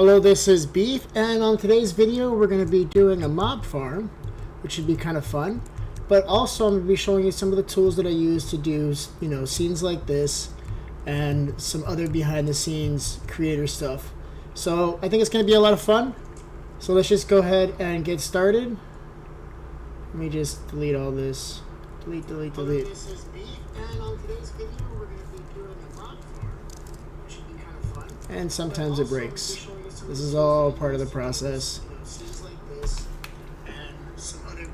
Hello, this is Beef, and on today's video we're going to be doing a mob farm, which should be kind of fun. But also I'm going to be showing you some of the tools that I use to do, scenes like this and some other behind the scenes creator stuff. So I think it's going to be a lot of fun. So let's just go ahead and get started. Let me just delete all this. Delete. Hello, this is Beef, and on today's video we're going to be doing a mob farm, which should be kind of fun. And sometimes it breaks. This is all part of the process. Scenes like this and some other.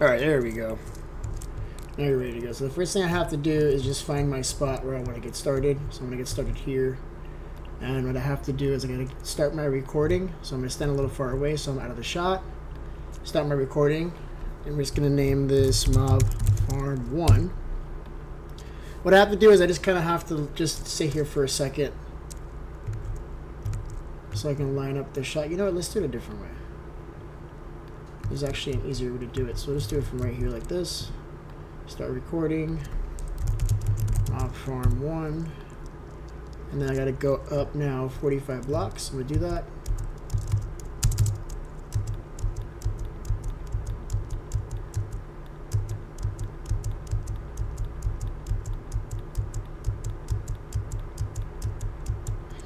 Alright, there we go. Now you're ready to go. So the first thing I have to do is just find my spot where I want to get started. So I'm going to get started here. And what I have to do is I'm going to start my recording. So I'm going to stand a little far away so I'm out of the shot. Start my recording. And we're just going to name this Mob Farm 1. What I have to do is I just kind of have to just sit here for a second so I can line up the shot. You know what? Let's do it a different way. There's actually an easier way to do it. So let's do it from right here like this. Start recording. Mob Farm 1. And then I got to go up now 45 blocks. I'm going to do that.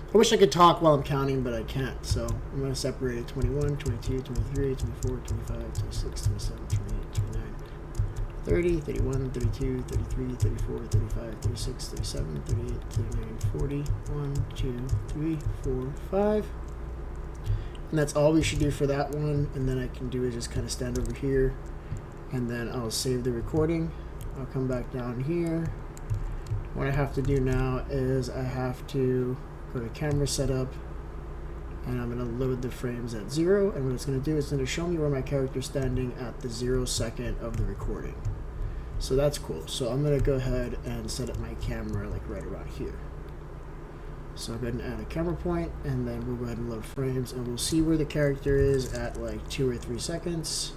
I wish I could talk while I'm counting, but I can't. So I'm going to separate it 21, 22, 23, 24, 25, 26, 27, 28, 29, 30, 31, 32, 33, 34, 35, 36, 37, 38, 39, 40, 1, 2, 3, 4, 5. And that's all we should do for that one. And then I can do is just kind of stand over here. And then I'll save the recording. I'll come back down here. What I have to do now is I have to go to camera setup, and I'm going to load the frames at 0, and what it's going to do is it's going to show me where my character's standing at the 0 second of the recording. So that's cool. So I'm going to go ahead and set up my camera like right around here. So I'll go ahead and add a camera point, and then we'll go ahead and load frames, and we'll see where the character is at like 2 or 3 seconds.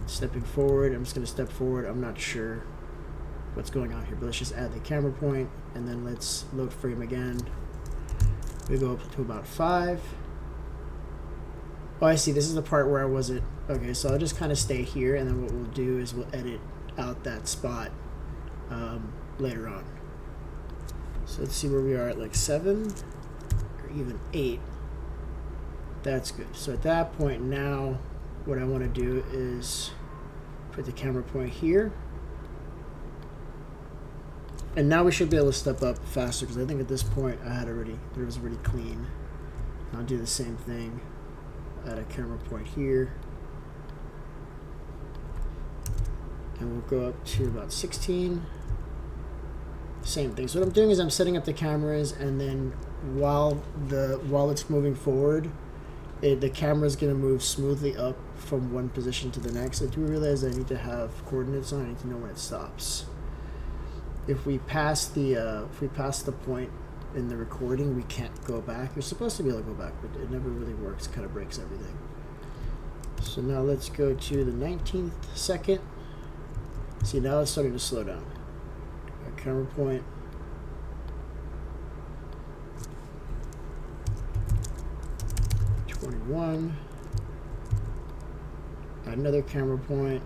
Stepping forward, I'm just going to step forward. I'm not sure what's going on here, but let's just add the camera point, and then let's load frame again. We go up to about 5. Oh, I see. This is the part where I wasn't. Okay, so I'll just kind of stay here, and then what we'll do is we'll edit out that spot later on. So let's see where we are at like 7 or even 8. That's good. So at that point now, what I want to do is put the camera point here. And now we should be able to step up faster, because I think at this point it was already clean. I'll do the same thing. Add a camera point here. And we'll go up to about 16. Same thing. So what I'm doing is I'm setting up the cameras, and then while it's moving forward, the camera is going to move smoothly up from one position to the next. I do realize I need to have coordinates on. I need to know when it stops. If we pass the point in the recording, we can't go back. You're supposed to be able to go back, but it never really works. It kind of breaks everything. So now let's go to the 19th second. See, now it's starting to slow down. Our camera point. '21. Add another camera point.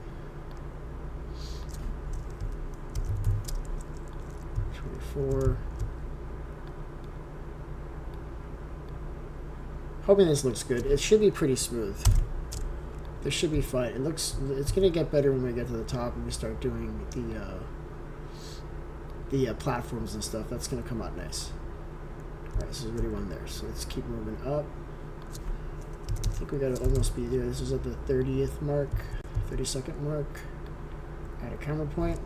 4. Hoping this looks good. It should be pretty smooth. This should be fine. It's gonna get better when we get to the top and we start doing the platforms and stuff. That's gonna come out nice. Alright, this is already one there. So let's keep moving up. I think we gotta almost be there. This is at the 30th mark, 32nd mark. Add a camera point.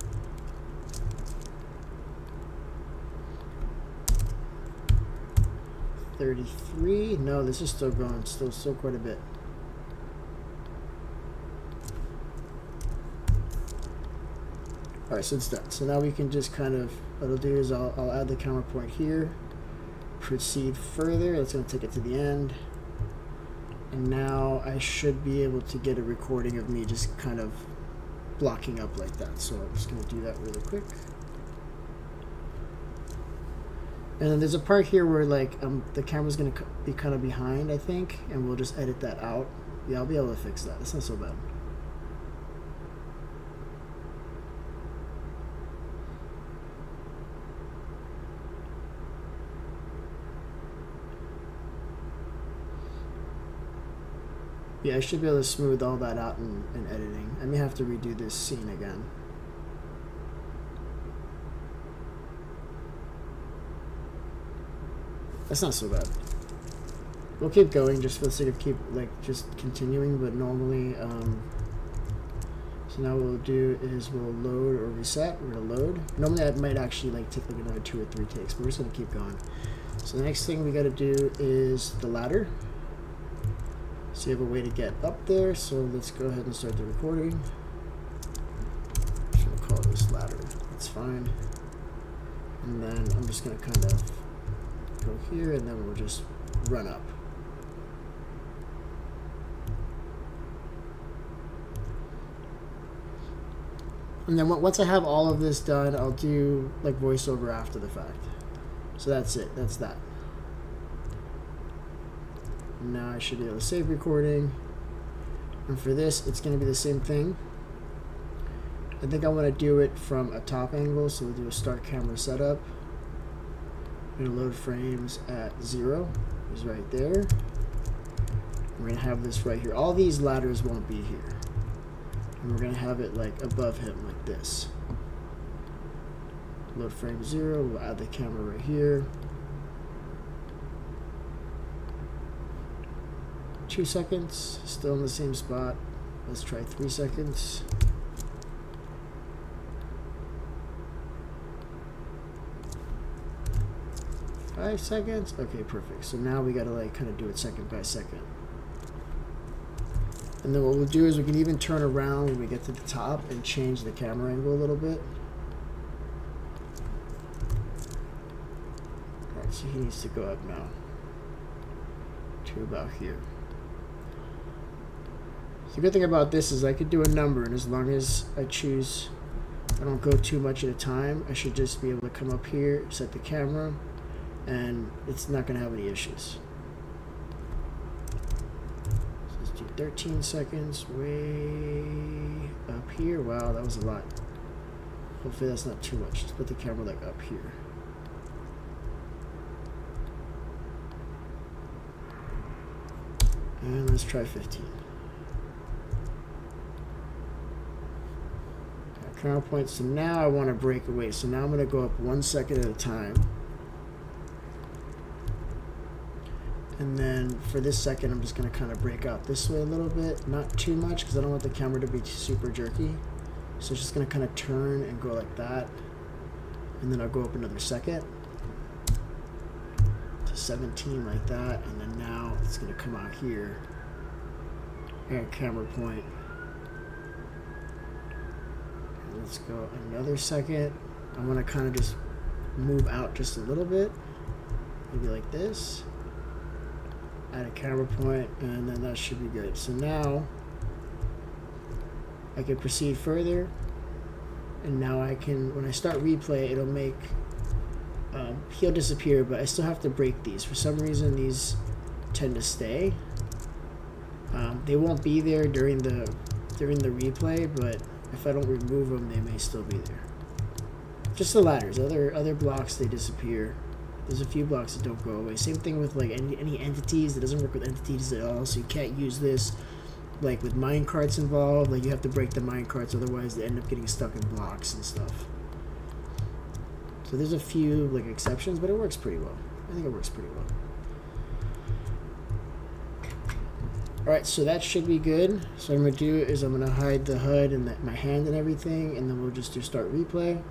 33. No, this is still going. Still quite a bit. Alright, so it's done. So now we can just kind of, what I'll do is I'll add the camera point here. Proceed further. That's going to take it to the end. And now I should be able to get a recording of me just kind of blocking up like that. So I'm just going to do that really quick. And then there's a part here where like the camera's gonna be kind of behind, I think, and we'll just edit that out. Yeah, I'll be able to fix that. It's not so bad. Yeah, I should be able to smooth all that out in editing. I may have to redo this scene again. That's not so bad. We'll keep going just for the sake of just continuing, but normally, so now what we'll do is we'll load or reset. We're gonna load. Normally that might actually like take like another 2 or 3 takes, but we're just gonna keep going. So the next thing we gotta do is the ladder. So you have a way to get up there, so let's go ahead and start the recording. I'm just gonna call this ladder, that's fine. And then I'm just gonna kind of go here, and then we'll just run up. And then once I have all of this done, I'll do like voiceover after the fact. So that's it, that's that. Now I should be able to save recording. And for this, it's going to be the same thing. I think I want to do it from a top angle, so we'll do a start camera setup. I'm going to load frames at 0. It's right there. We're going to have this right here. All these ladders won't be here. And we're going to have it like above him, like this. Load frame 0. We'll add the camera right here. 2 seconds, still in the same spot. Let's try 3 seconds. Five seconds. Okay, perfect. So now we gotta like kind of do it second by second. And then what we'll do is we can even turn around when we get to the top and change the camera angle a little bit. Alright, so he needs to go up now to about here. The good thing about this is I could do a number, and as long as I choose, I don't go too much at a time, I should just be able to come up here, set the camera, and it's not going to have any issues. So let's do 13 seconds, way up here. Wow, that was a lot. Hopefully that's not too much. Just put the camera like up here. And let's try 15. Camera point. So now I want to break away. So now I'm going to go up 1 second at a time. And then for this second, I'm just going to kind of break out this way a little bit. Not too much because I don't want the camera to be super jerky. So it's just going to kind of turn and go like that. And then I'll go up another second to 17 like that. And then now it's going to come out here. And camera point. Let's go another second. I want to kind of just move out just a little bit, maybe like this. Add a camera point, and then that should be good. So now I can proceed further, and now I can, when I start replay, it'll make he'll disappear, but I still have to break these. For some reason, these tend to stay. They won't be there during the replay, but if I don't remove them, they may still be there. Just the ladders. Other blocks, they disappear. There's a few blocks that don't go away. Same thing with like any entities. It doesn't work with entities at all, so you can't use this like with mine carts involved. Like you have to break the mine carts, otherwise they end up getting stuck in blocks and stuff. So there's a few like exceptions, but it works pretty well. I think it works pretty well. Alright, so that should be good. So what I'm going to do is I'm going to hide the HUD and my hand and everything, and then we'll just do start replay.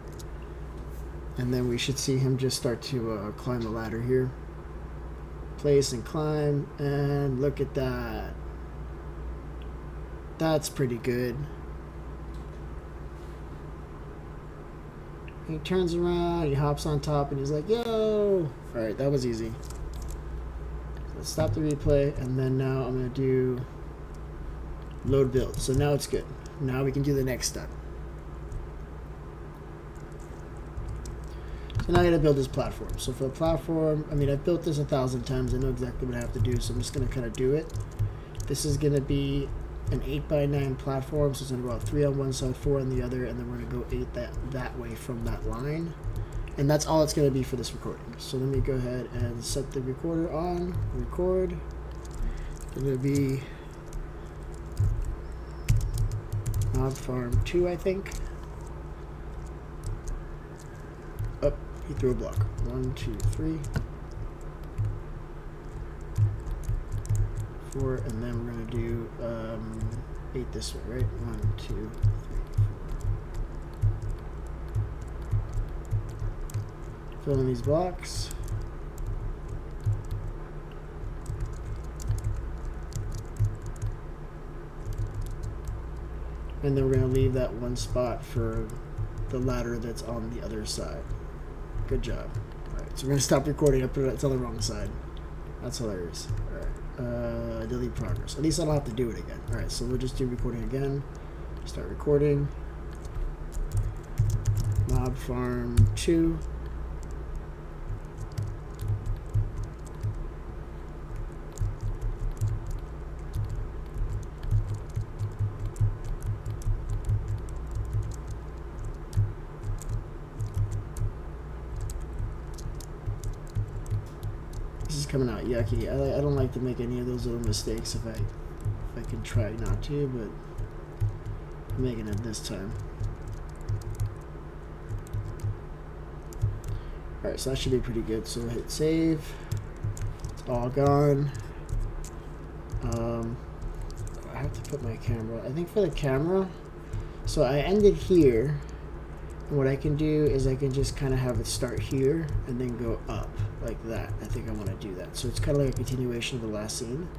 And then we should see him just start to climb the ladder here. Place and climb, and look at that. That's pretty good. He turns around, he hops on top, and he's like, yo! Alright, that was easy. Let's stop the replay, and then now I'm going to do load build. So now it's good. Now we can do the next step. So And I'm going to build this platform. So for the platform, I mean, I've built this 1,000 times. I know exactly what I have to do, so I'm just going to kind of do it. This is going to be an 8x9 platform, so it's going to go out 3 on one side, 4 on the other, and then we're going to go 8 that way from that line. And that's all it's going to be for this recording. So let me go ahead and set the recorder on. Record. It's going to be Mob Farm 2, I think. Oh, he threw a block. 1, 2, 3, 4, and then we're going to do 8 this way, right? 1, 2, 3, 4. Fill in these blocks. And then we're going to leave that one spot for the ladder that's on the other side. Good job. Alright, so we're going to stop recording. It's on the wrong side. That's hilarious. Alright, delete progress. At least I don't have to do it again. Alright, so we'll just do recording again. Start recording. Mob Farm 2. Coming out yucky. I don't like to make any of those little mistakes if I can try not to, but I'm making it this time. Alright, so that should be pretty good. So hit save. It's all gone. I have to put my camera. I think for the camera, so I ended here. And what I can do is I can just kind of have it start here and then go up like that. I think I want to do that. So it's kind of like a continuation of the last scene.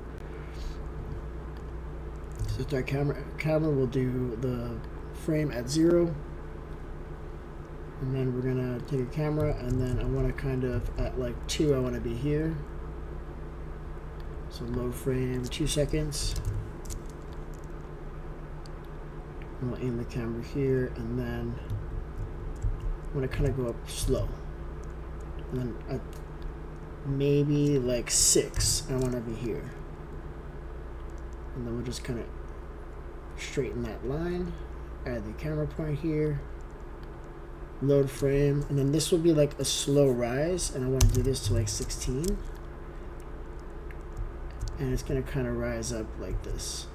So our camera will do the frame at 0. And then we're going to take a camera, and then I want to kind of at like 2, I want to be here. So load frame, 2 seconds. And we'll aim the camera here, and then I'm going to kind of go up slow. And then at maybe like 6, I want to be here. And then we'll just kind of straighten that line. Add the camera point here. Load frame. And then this will be like a slow rise. And I want to do this to like 16. And it's going to kind of rise up like this.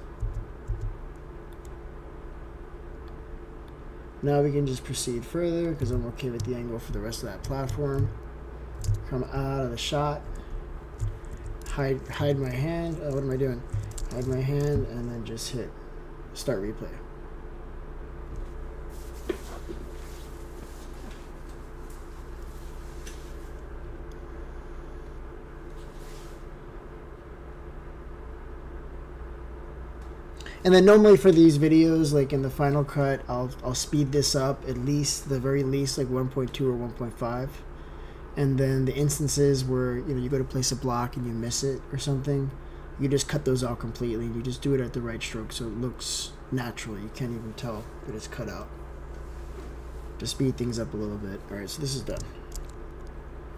Now we can just proceed further because I'm okay with the angle for the rest of that platform. Come out of the shot. Hide my hand. What am I doing? Hide my hand and then just hit start replay. And then normally for these videos, like in the Final Cut, I'll speed this up at least, the very least, like 1.2 or 1.5. And then the instances where, you know, you go to place a block and you miss it or something, you just cut those out completely. You just do it at the right stroke so it looks natural. You can't even tell that it's cut out. To speed things up a little bit. Alright, so this is done.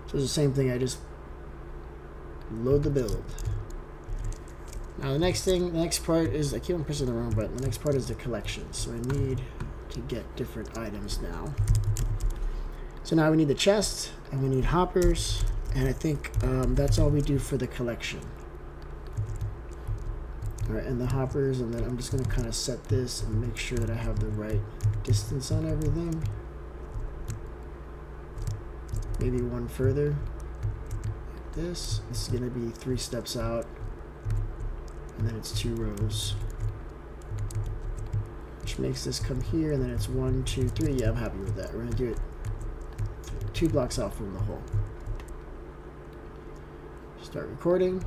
So it's the same thing, I just load the build. Now the next part is, I keep on pressing the wrong button, the next part is the collection. So I need to get different items now. So now we need the chest, and we need hoppers, and I think that's all we do for the collection. Alright, and the hoppers, and then I'm just going to kind of set this and make sure that I have the right distance on everything. Maybe one further. Like this. This is going to be 3 steps out. And then it's 2 rows, which makes this come here, and then it's 1, 2, 3. Yeah, I'm happy with that. We're gonna do it 2 blocks out from the hole. Start recording,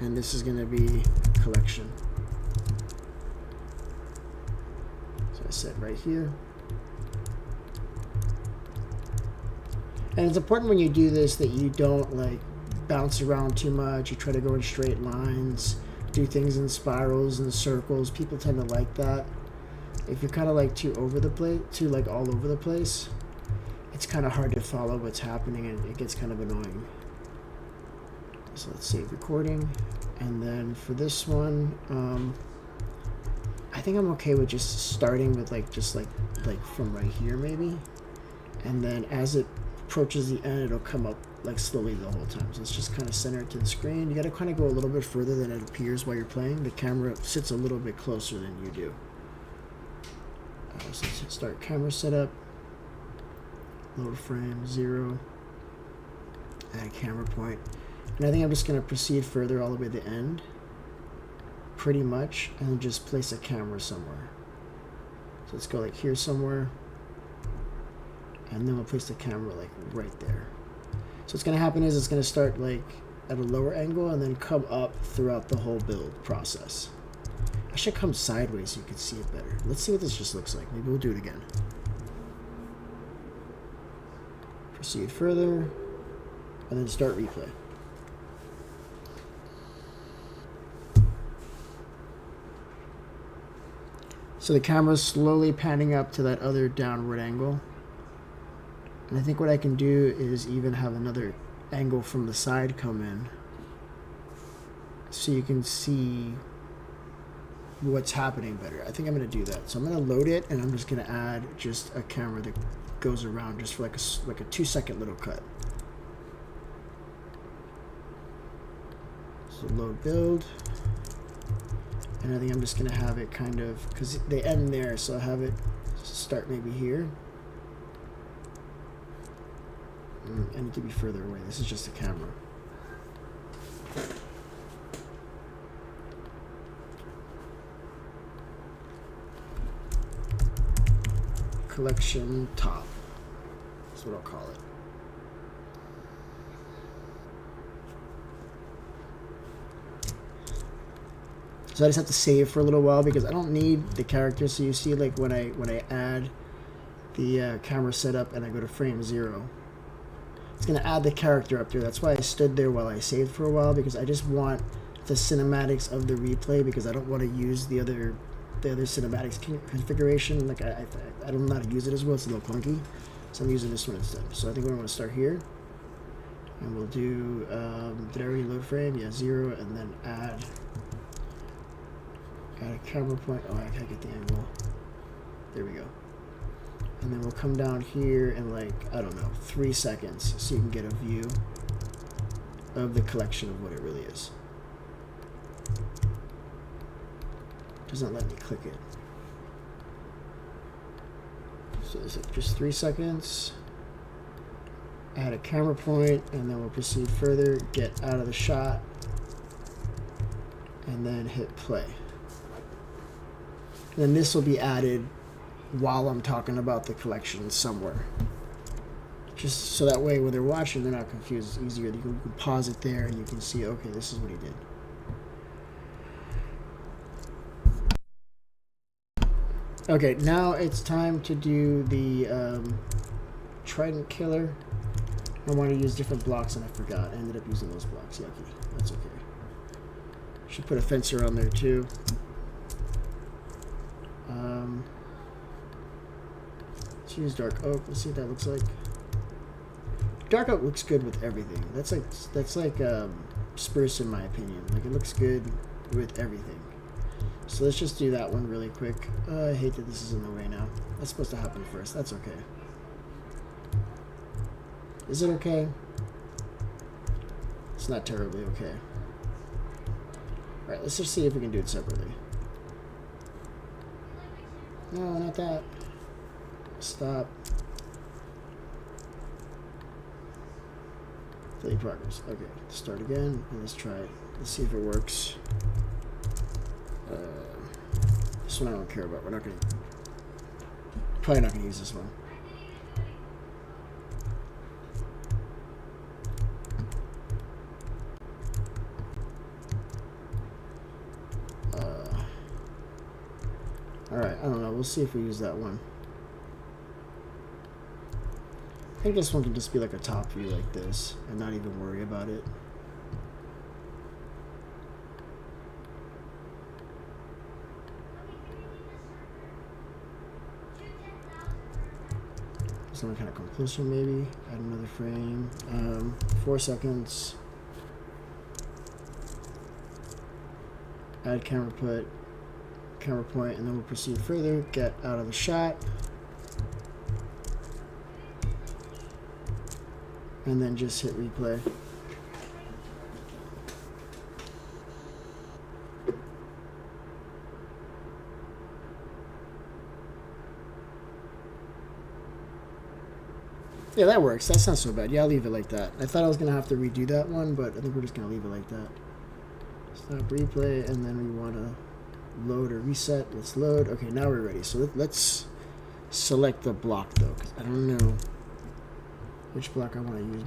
and this is gonna be collection. So I set right here. And it's important when you do this that you don't like bounce around too much. You try to go in straight lines, do things in spirals and circles. People tend to like that. If you're kind of like too all over the place, I it's kind of hard to follow what's happening, and it gets kind of annoying. So let's save recording, and then for this one, I think I'm okay with just starting with like from right here maybe, and then as it approaches the end, it'll come up like slowly the whole time. So let's just kind of center it to the screen. You got to kind of go a little bit further than it appears while you're playing. The camera sits a little bit closer than you do. So let's start camera setup. Load frame 0. Add camera point. And I think I'm just going to proceed further all the way to the end, pretty much, and just place a camera somewhere. So let's go like here somewhere, and then we'll place the camera like right there. So what's going to happen is it's going to start like at a lower angle and then come up throughout the whole build process. I should come sideways so you can see it better. Let's see what this just looks like. Maybe we'll do it again. Proceed further, and then start replay. So the camera's slowly panning up to that other downward angle. And I think what I can do is even have another angle from the side come in, so you can see what's happening better. I think I'm going to do that. So I'm going to load it, and I'm just going to add just a camera that goes around just for like a 2-second little cut. So load build. And I think I'm just going to have it kind of, because they end there, so I'll have it start maybe here. I need to be further away. This is just a camera. Collection top. That's what I'll call it. So I just have to save for a little while because I don't need the characters. So you see, like when I add the camera setup and I go to frame 0, it's gonna add the character up there. That's why I stood there while I saved for a while, because I just want the cinematics of the replay, because I don't want to use the other cinematics configuration. Like I don't know how to use it as well. It's a little clunky, so I'm using this one instead. So I think we're gonna start here, and we'll do did I already load frame? Yeah, 0, and then add a camera point. Oh, I can't get the angle. There we go. And then we'll come down here in like, I don't know, 3 seconds, so you can get a view of the collection of what it really is. Doesn't let me click it. So this is just 3 seconds. Add a camera point, and then we'll proceed further, get out of the shot, and then hit play. And then this will be added while I'm talking about the collection somewhere. Just so that way when they're watching, they're not confused. It's easier. You can pause it there and you can see, okay, this is what he did. Okay, now it's time to do the Trident Killer. I want to use different blocks and I forgot. I ended up using those blocks. Yucky. That's okay. Should put a fencer on there too. Let's use dark oak. Let's see what that looks like. Dark oak looks good with everything. That's like spruce in my opinion. Like it looks good with everything. So let's just do that one really quick. I hate that this is in the way now. That's supposed to happen first. That's okay. Is it okay? It's not terribly okay. Alright, let's just see if we can do it separately. No, not that. Stop. Delay progress. Okay, start again, and let's try it. Let's see if it works. This one I don't care about. We're not gonna. Probably not gonna use this one. Alright, I don't know. We'll see if we use that one. I think this one can just be like a top view like this and not even worry about it. So I'm gonna kind of come closer maybe. Add another frame. 4 seconds. Add camera point, and then we'll proceed further. Get out of the shot. And then just hit replay. Yeah, that works. That's not so bad. Yeah, I'll leave it like that. I thought I was going to have to redo that one, but I think we're just going to leave it like that. Stop replay, and then we want to load or reset. Let's load. Okay, now we're ready. So let's select the block, though, because I don't know which block I want to use.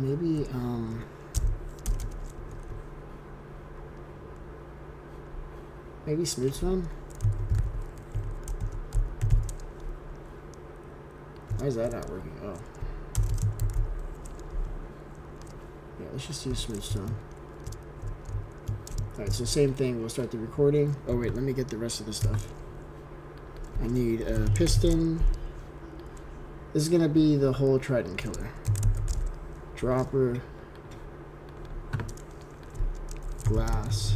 Maybe smooth one. Why is that not working? Oh. Yeah, let's just use smooth stone. Alright, so same thing. We'll start the recording. Oh, wait, let me get the rest of the stuff. I need a piston. This is going to be the whole trident killer. Dropper. Glass.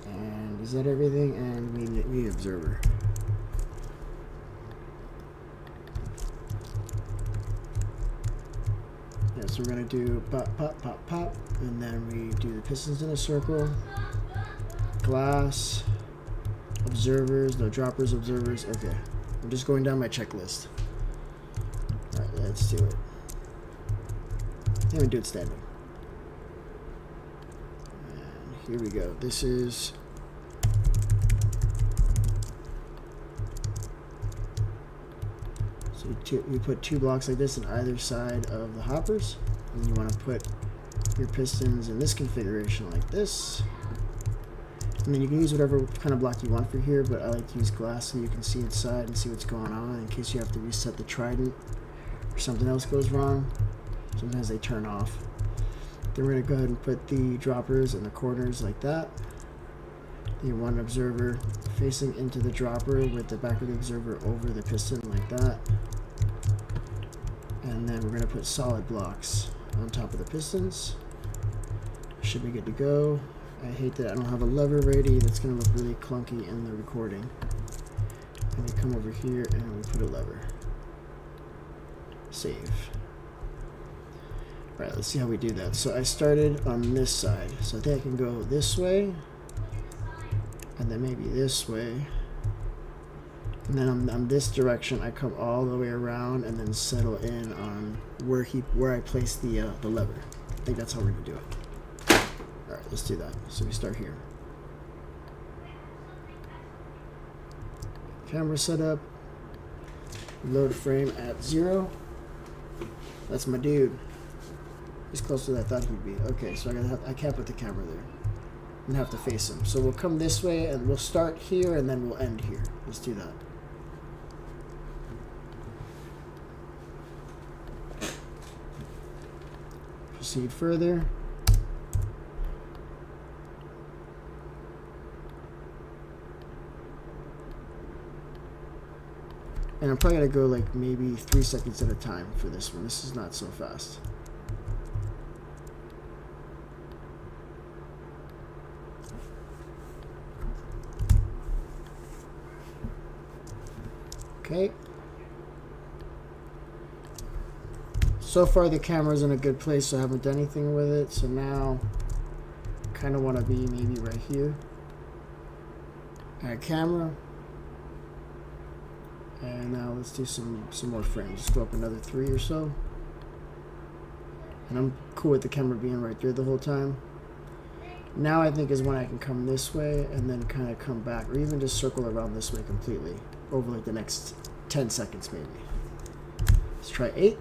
And is that everything? And we need observer. So we're going to do pop, pop, pop, pop, and then we do the pistons in a circle, glass, observers, no droppers, observers. Okay, I'm just going down my checklist. All right, let's do it. I'm going to do it standing. And here we go. This is we put 2 blocks like this on either side of the hoppers, and you want to put your pistons in this configuration like this, and then you can use whatever kind of block you want for here, but I like to use glass so you can see inside and see what's going on in case you have to reset the trident or something else goes wrong. Sometimes they turn off. Then we're going to go ahead and put the droppers in the corners like that. Then you want an observer facing into the dropper with the back of the observer over the piston like that. And then we're going to put solid blocks on top of the pistons. Should be good to go. I hate that I don't have a lever ready. That's going to look really clunky in the recording. And we come over here and we put a lever. Save. Alright, let's see how we do that. So I started on this side. So I think I can go this way. And then maybe this way. And then on this direction, I come all the way around and then settle in on where I place the lever. I think that's how we're gonna do it. All right, let's do that. So we start here. Camera setup. Load frame at 0. That's my dude. He's closer than I thought he'd be. Okay, so I can't put the camera there. And have to face him. So we'll come this way and we'll start here and then we'll end here. Let's do that. Proceed further. And I'm probably gonna go like maybe 3 seconds at a time for this one. This is not so fast. Okay. So far the camera's in a good place, so I haven't done anything with it. So now kind of want to be maybe right here. Add camera. And now let's do some more frames. Just go up another 3 or so. And I'm cool with the camera being right there the whole time. Now I think is when I can come this way and then kind of come back, or even just circle around this way completely over like the next 10 seconds maybe. Let's try 8.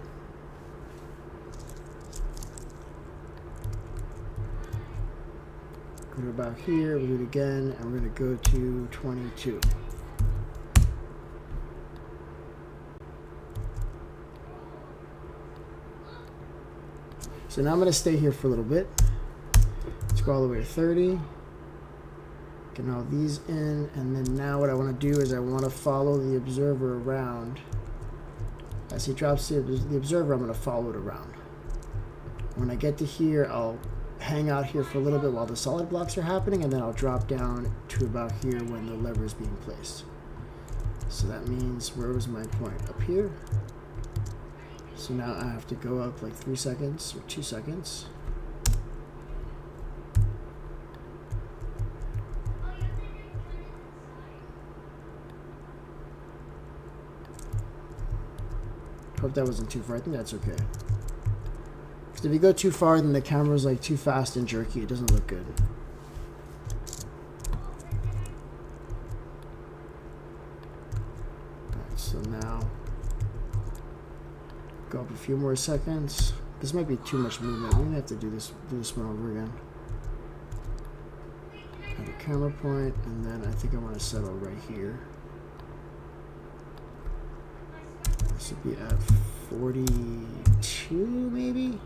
Go to about here, we'll do it again, and we're going to go to 22. So now I'm going to stay here for a little bit. Let's go all the way to 30. Get all these in, and then now what I want to do is I want to follow the observer around As he drops the observer, I'm going to follow it around. When I get to here, I'll hang out here for a little bit while the solid blocks are happening, and then I'll drop down to about here when the lever is being placed. So that means, where was my point? Up here. So now I have to go up like 3 seconds or 2 seconds. Hope that wasn't too far. I think that's okay. Because if you go too far, then the camera's like too fast and jerky. It doesn't look good. Alright, so now go up a few more seconds. This might be too much movement. I'm gonna have to do this one over again. At a camera point, and then I think I want to settle right here. This would be at 42, maybe?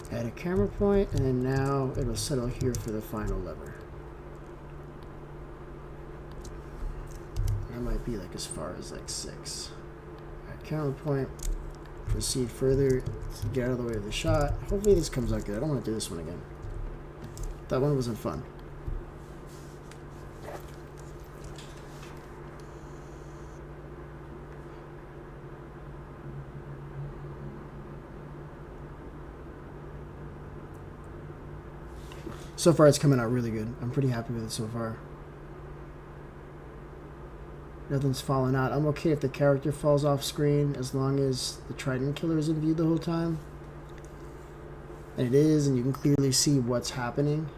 Add a camera point, and then now it'll settle here for the final lever. That might be like as far as like 6. Add camera point, proceed further to get out of the way of the shot. Hopefully this comes out good. I don't want to do this one again. That one wasn't fun. So far, it's coming out really good. I'm pretty happy with it so far. Nothing's falling out. I'm okay if the character falls off screen as long as the Trident Killer is in view the whole time. And it is, and you can clearly see what's happening.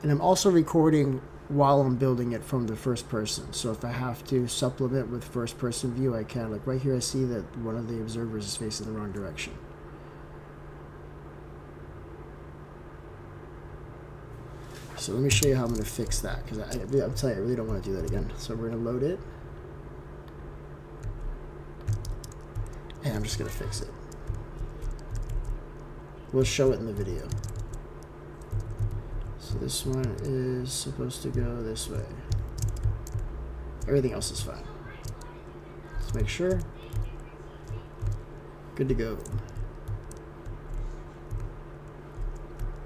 And I'm also recording while I'm building it from the first person. So if I have to supplement with first person view, I can. Like right here, I see that one of the observers is facing the wrong direction. So let me show you how I'm going to fix that, because I'm telling you, I really don't want to do that again. So we're going to load it. And I'm just going to fix it. We'll show it in the video. So this one is supposed to go this way. Everything else is fine. Let's make sure. Good to go.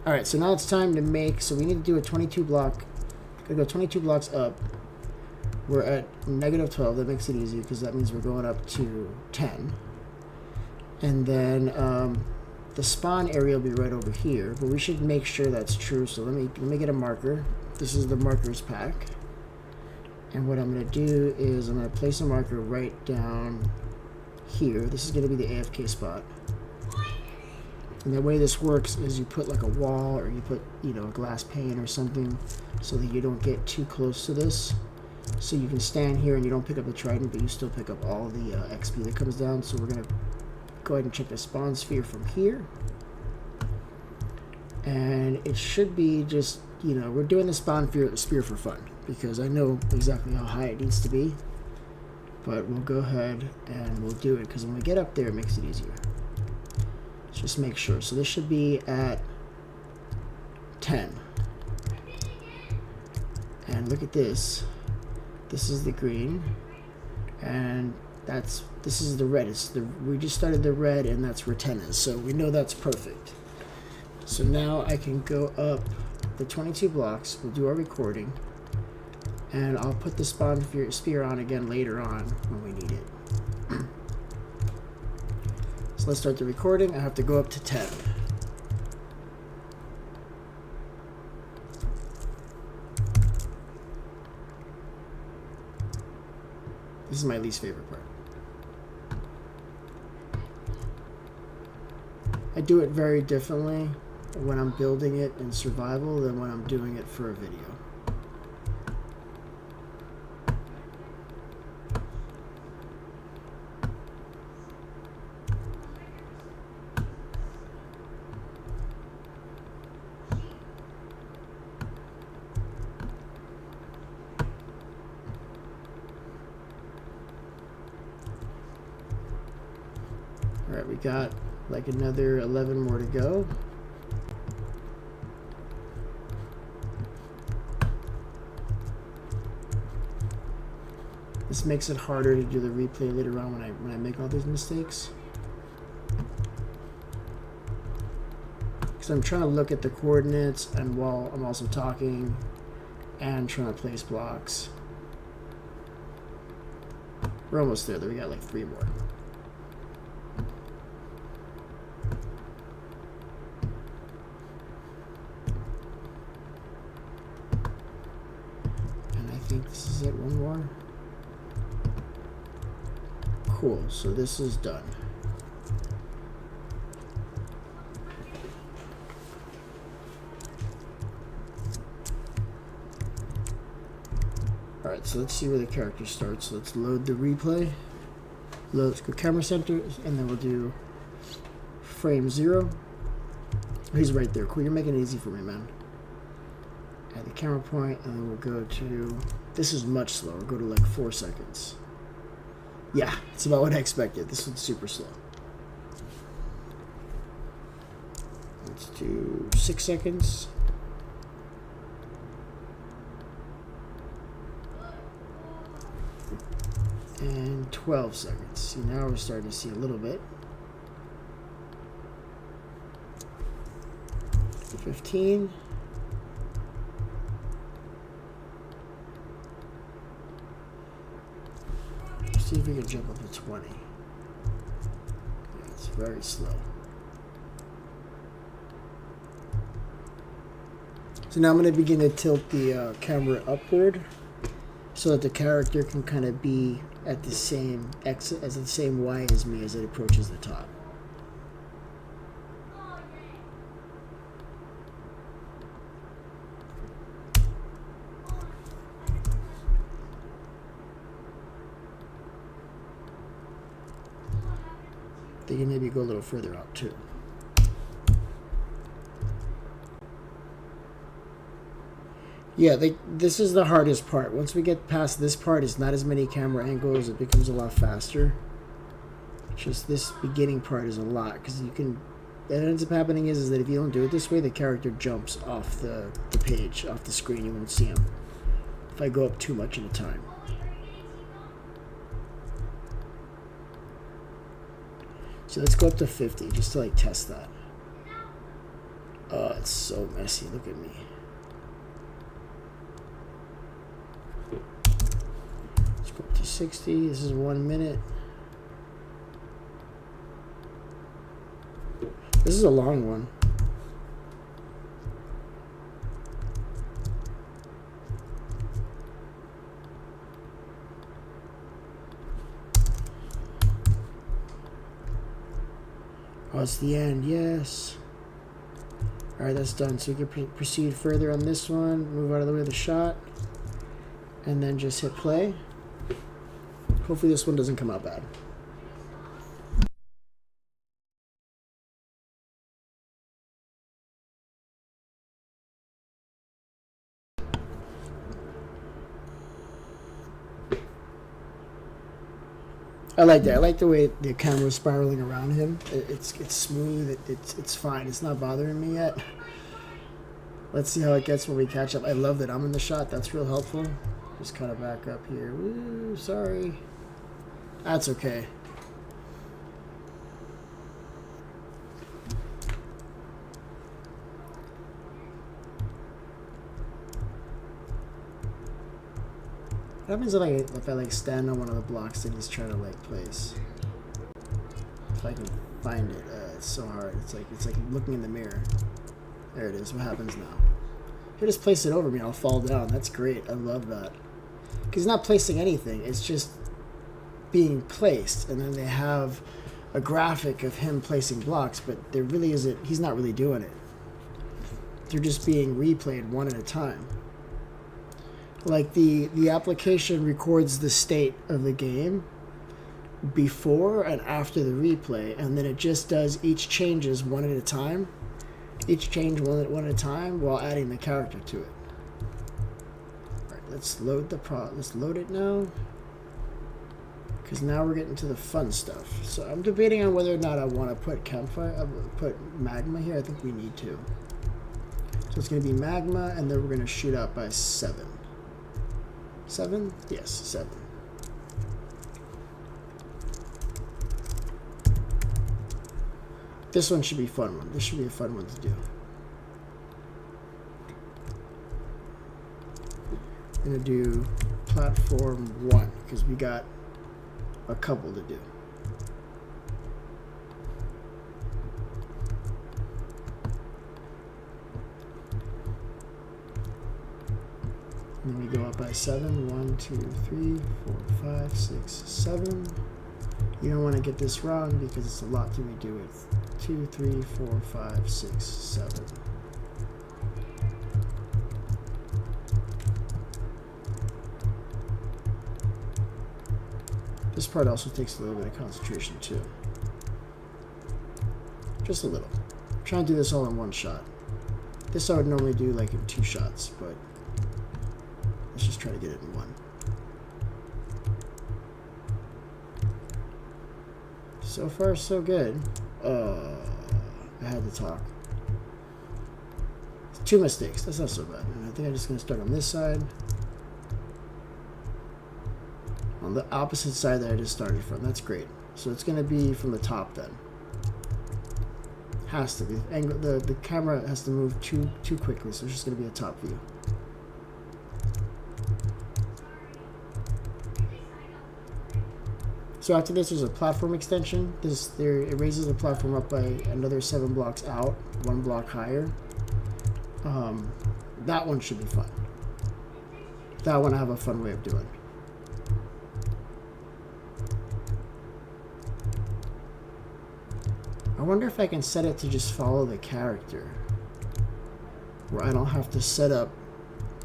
Alright, so now it's time to make, so we need to do a 22 block. Gotta go 22 blocks up. We're at -12, that makes it easy because that means we're going up to 10. And then the spawn area will be right over here, but we should make sure that's true. So let me get a marker. This is the markers pack. And what I'm going to do is I'm going to place a marker right down here. This is going to be the AFK spot. And the way this works is you put like a wall, or you put, you know, a glass pane or something, so that you don't get too close to this. So you can stand here and you don't pick up the trident, but you still pick up all the XP that comes down. So we're going to go ahead and check the spawn sphere from here. And it should be just, you know, we're doing the spawn sphere for fun, because I know exactly how high it needs to be. But we'll go ahead and we'll do it, because when we get up there, it makes it easier. Let's just make sure. So this should be at 10. And look at this. This is the green. And this is the red. We just started the red, and that's where 10 is. So we know that's perfect. So now I can go up the 22 blocks. We'll do our recording. And I'll put the spawn sphere on again later on when we need it. So let's start the recording. I have to go up to 10. This is my least favorite part. I do it very differently when I'm building it in survival than when I'm doing it for a video. Alright, we got like another 11 more to go. This makes it harder to do the replay later on when I make all these mistakes. Because I'm trying to look at the coordinates, and while I'm also talking and trying to place blocks. We're almost there. We got like 3 more. And I think this is it. One more. Cool. So this is done. Alright, so let's see where the character starts. So let's load the replay. Let's go camera center, and then we'll do frame 0. He's right there. Cool, you're making it easy for me, man. Add the camera point, and then we'll go to... This is much slower. We'll go to like 4 seconds. Yeah, it's about what I expected. This one's super slow. Let's do 6 seconds. And 12 seconds. See, now we're starting to see a little bit. 15. See if we can jump up to 20. Yeah, it's very slow. So now I'm going to begin to tilt the camera upward so that the character can kind of be at the same X as the same Y as me as it approaches the top. They can maybe go a little further out too. Yeah, this is the hardest part. Once we get past this part, it's not as many camera angles. It becomes a lot faster. Just this beginning part is a lot, because you can... What ends up happening is that if you don't do it this way, the character jumps off the page, off the screen. You won't see him if I go up too much at a time. So let's go up to 50, just to like test that. Oh, it's so messy. Look at me. Let's go up to 60. This is 1 minute. This is a long one. Oh, it's the end, yes. Alright, that's done. So we can proceed further on this one, move out of the way of the shot, and then just hit play. Hopefully this one doesn't come out bad. I like that. I like the way the camera's spiraling around him. It's smooth. It's fine. It's not bothering me yet. Let's see how it gets when we catch up. I love that I'm in the shot. That's real helpful. Just kind of back up here. Woo, sorry. That's okay. What happens if I like stand on one of the blocks and just try to like place? If I can find it, it's so hard. It's like looking in the mirror. There it is. What happens now? If I just place it over me, I'll fall down. That's great. I love that. Because he's not placing anything. It's just being placed, and then they have a graphic of him placing blocks, but there really isn't. He's not really doing it. They're just being replayed one at a time. Like the application records the state of the game before and after the replay, and then it just does each changes one at a time. Each change one at a time while adding the character to it. Alright, let's load let's load it now. Because now we're getting to the fun stuff. So I'm debating on whether or not I want to put put magma here. I think we need to. So it's going to be magma, and then we're going to shoot out by 7. 7? Yes, 7. This one should be a fun one. This should be a fun one to do. I'm gonna do platform 1 because we got a couple to do. And then we go up by 7. 1, 2, 3, 4, 5, 6, 7. You don't want to get this wrong because it's a lot to redo it. 2, 3, 4, 5, 6, 7. This part also takes a little bit of concentration too. Just a little. I'm trying to do this all in one shot. This I would normally do like in 2 shots, but let's just try to get it in 1. So far, so good. I had to talk. 2 mistakes. That's not so bad. And I think I'm just going to start on this side. On the opposite side that I just started from. That's great. So it's going to be from the top then. Has to be. The camera has to move too quickly, so it's just going to be a top view. So after this, there's a platform extension. It raises the platform up by another 7 blocks out, 1 block higher. That one should be fun. That one I have a fun way of doing. I wonder if I can set it to just follow the character, where I don't have to set up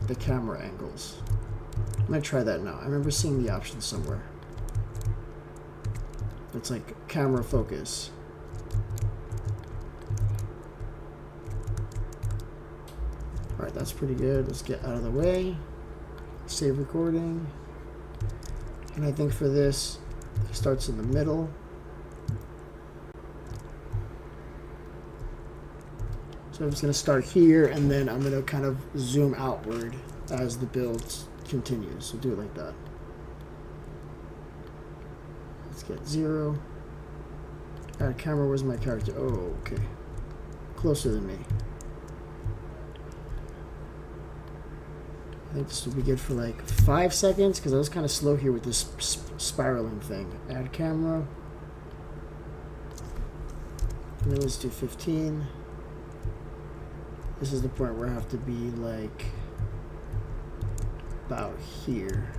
the camera angles. I'm gonna try that now. I remember seeing the option somewhere. It's like camera focus. Alright, that's pretty good. Let's get out of the way. Save recording. And I think for this, it starts in the middle. So I'm just going to start here, and then I'm going to kind of zoom outward as the build continues. So do it like that. Let's get 0. Add camera, where's my character? Oh, okay. Closer than me. I think this will be good for like 5 seconds, because I was kind of slow here with this spiraling thing. Add camera. And then let's do 15. This is the point where I have to be like about here.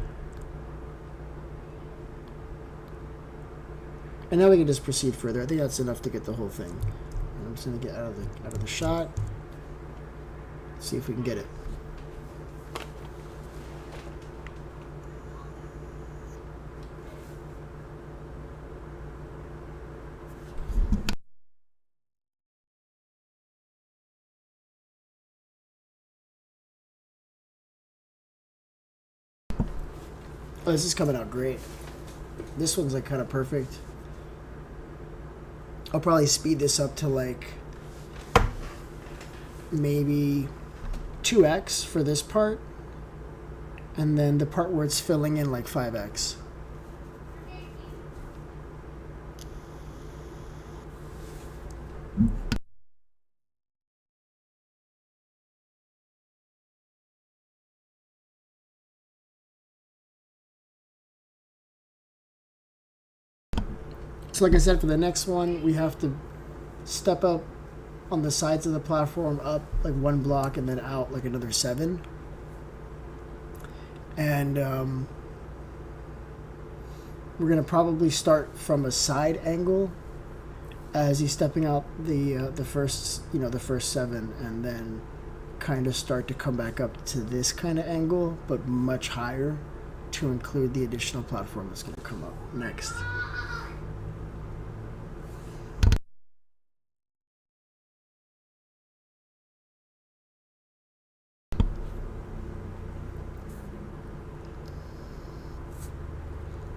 And now we can just proceed further. I think that's enough to get the whole thing. And I'm just gonna get out of the shot. See if we can get it. Oh, this is coming out great. This one's like kind of perfect. I'll probably speed this up to like maybe 2x for this part, and then the part where it's filling in like 5x. So like I said, for the next one, we have to step up on the sides of the platform, up like 1 block and then out like another 7. And we're gonna probably start from a side angle as he's stepping out the first 7, and then kind of start to come back up to this kind of angle, but much higher, to include the additional platform that's gonna come up next.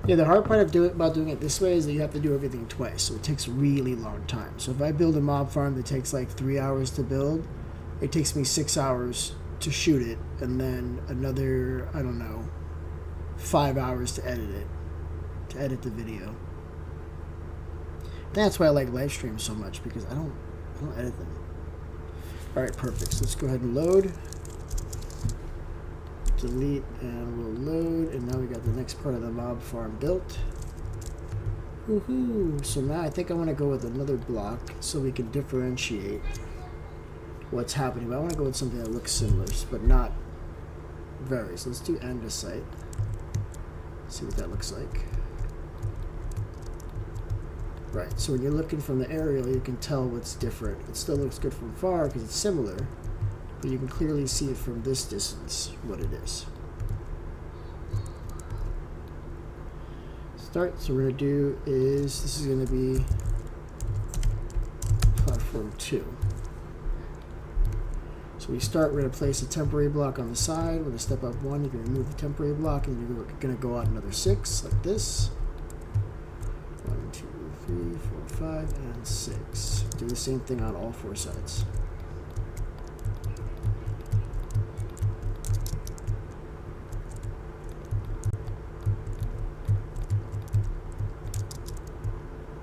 Yeah, the hard part about doing it this way is that you have to do everything twice, so it takes a really long time. So if I build a mob farm that takes like 3 hours to build, it takes me 6 hours to shoot it, and then another, I don't know, 5 hours to edit it, to edit the video. That's why I like live streams so much, because I don't edit them. All right, perfect. So let's go ahead and load. Delete, and we'll load. And now we got the next part of the mob farm built. Woohoo! So now I think I want to go with another block so we can differentiate what's happening. But I want to go with something that looks similar, but not very. So let's do andesite. See what that looks like. Right, so when you're looking from the aerial, you can tell what's different. It still looks good from far because it's similar, but you can clearly see it from this distance what it is. Start, so what we're going to do is, this is going to be platform 2. So we start, we're going to place a temporary block on the side. We're going to step up 1, you're going to remove the temporary block, and you're going to go out another 6, like this. 1, 2, 3, 4, 5, and 6. Do the same thing on all 4 sides.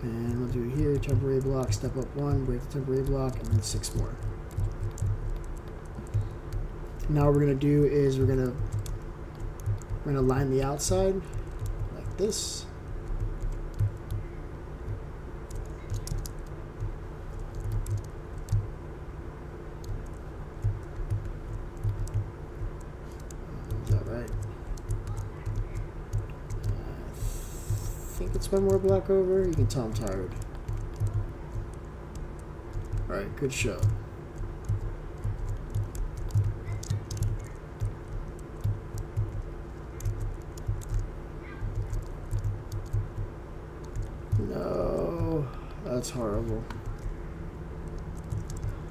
And we'll do here, temporary block, step up 1, break the temporary block, and then 6 more. Now what we're going to do is we're going to line the outside like this. Is that right? I think it's one more block over. You can tell I'm tired. Alright, good show. No, that's horrible.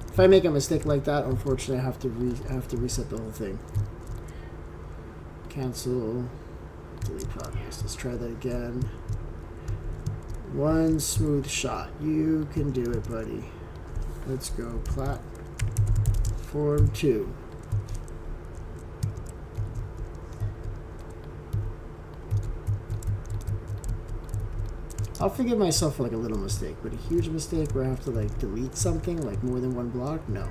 If I make a mistake like that, unfortunately, I have to reset the whole thing. Cancel. Delete progress. Let's try that again. One smooth shot. You can do it, buddy. Let's go. Platform 2. I'll forgive myself for like a little mistake, but a huge mistake where I have to like delete something, like more than one block, no.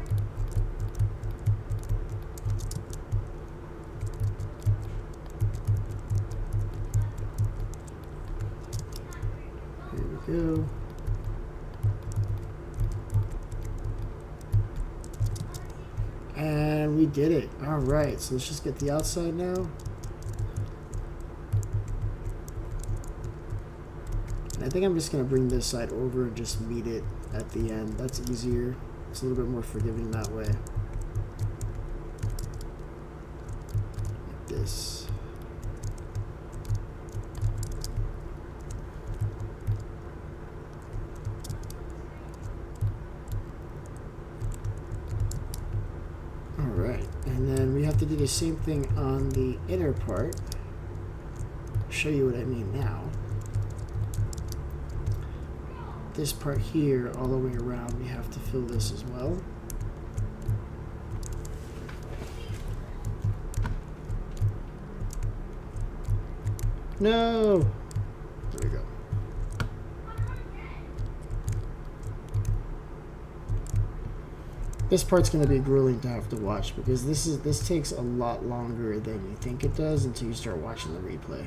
Here we go. And we did it. All right, so let's just get the outside now. I think I'm just going to bring this side over and just meet it at the end. That's easier. It's a little bit more forgiving that way. Like this. Alright, and then we have to do the same thing on the inner part. I'll show you what I mean now. This part here, all the way around, we have to fill this as well. No! There we go. This part's going to be grueling to have to watch because this takes a lot longer than you think it does until you start watching the replay.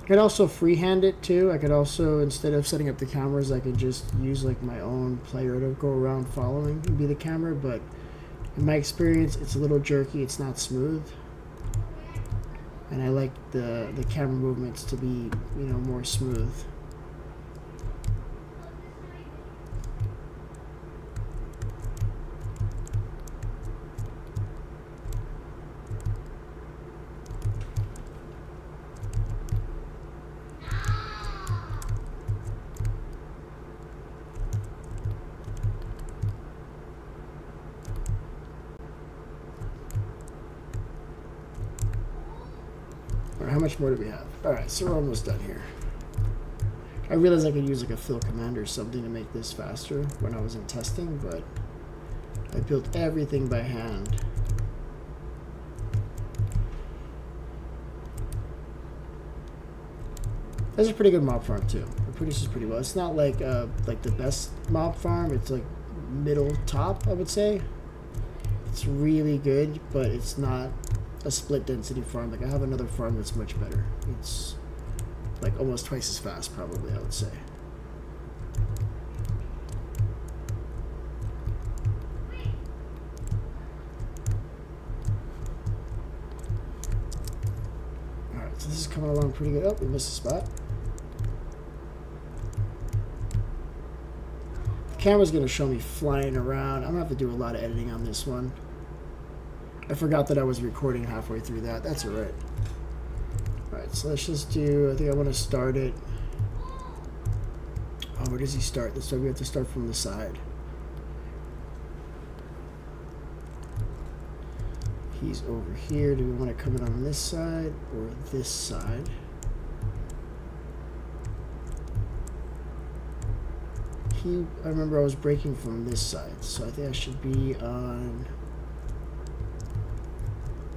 I could also freehand it too. I could also, instead of setting up the cameras, I could just use like my own player to go around following and be the camera, but in my experience it's a little jerky, it's not smooth. And I like the camera movements to be, you know, more smooth. How much more do we have? Alright, so we're almost done here. I realized I could use like a fill command or something to make this faster when I was in testing, but I built everything by hand. That's a pretty good mob farm too. It produces pretty well. It's not like the best mob farm. It's like middle top, I would say. It's really good, but it's not a split density farm. Like I have another farm that's much better. It's like almost twice as fast, probably, I would say. Alright, so this is coming along pretty good. Oh, we missed a spot. The camera's going to show me flying around. I'm going to have to do a lot of editing on this one. I forgot that I was recording halfway through that. That's alright. Alright, so let's just do, I think I want to start it. Oh, where does he start? So we have to start from the side. He's over here. Do we want to come in on this side or this side? I remember I was breaking from this side, so I think I should be on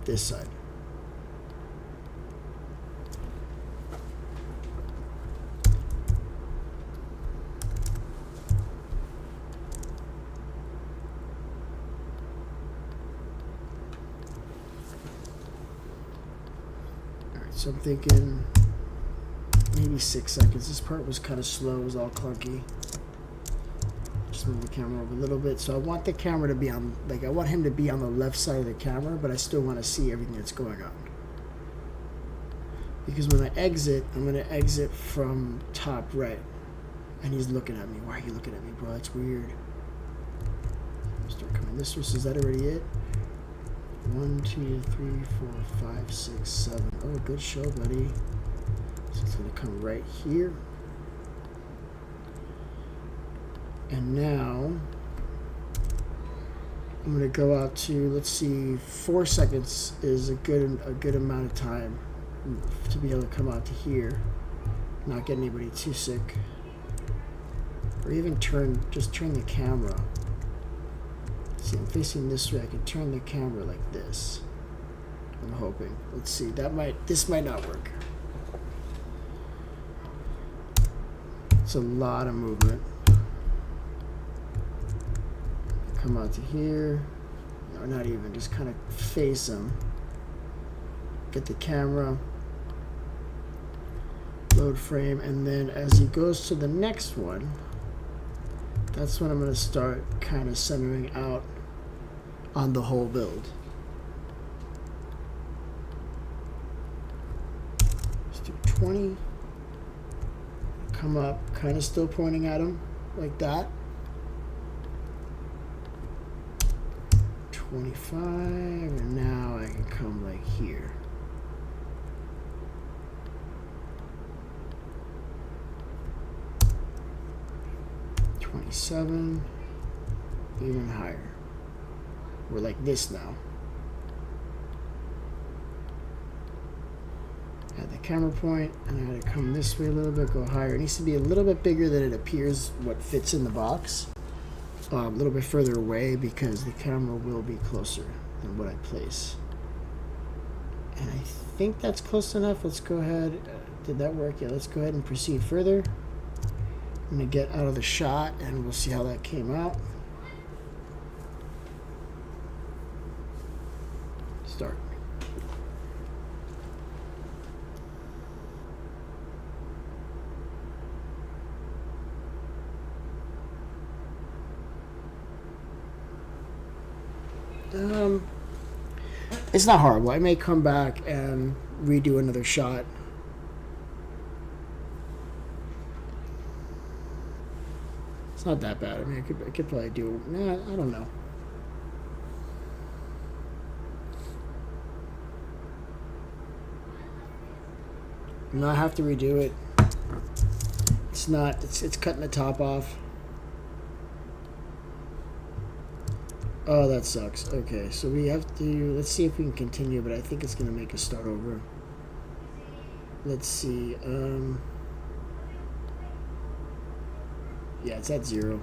this side. Alright, so I'm thinking maybe 6 seconds. This part was kind of slow, it was all clunky. Just move the camera over a little bit. So I want the camera to be on, like I want him to be on the left side of the camera, but I still want to see everything that's going on. Because when I exit, I'm going to exit from top right. And he's looking at me. Why are you looking at me, bro? That's weird. Start coming this way. So is that already it? 1, 2, 3, 4, 5, 6, 7. Oh, good show, buddy. So it's going to come right here. And now I'm going to go out to, let's see, 4 seconds is a good amount of time to be able to come out to here, not get anybody too sick, or even just turn the camera. See, I'm facing this way. I can turn the camera like this. I'm hoping. Let's see. This might not work. It's a lot of movement. Come out to here, or not even, just kind of face him. Get the camera, load frame, and then as he goes to the next one, that's when I'm going to start kind of centering out on the whole build. Let's do 20. Come up, kind of still pointing at him like that. 25, and now I can come like here. $27, even higher. We're like this now. Add the camera point, and I had to come this way a little bit, go higher. It needs to be a little bit bigger than it appears what fits in the box. A little bit further away because the camera will be closer than what I place. And I think that's close enough. Let's go ahead. Did that work? Yeah, let's go ahead and proceed further. I'm going to get out of the shot and we'll see how that came out. Start. It's not horrible. I may come back and redo another shot. It's not that bad. I mean, I could probably do. Nah, I don't know. No, I have to redo it. It's not. It's cutting the top off. Oh, that sucks. Okay, so we have to, let's see if we can continue, but I think it's going to make us start over. Let's see. Yeah, it's at 0.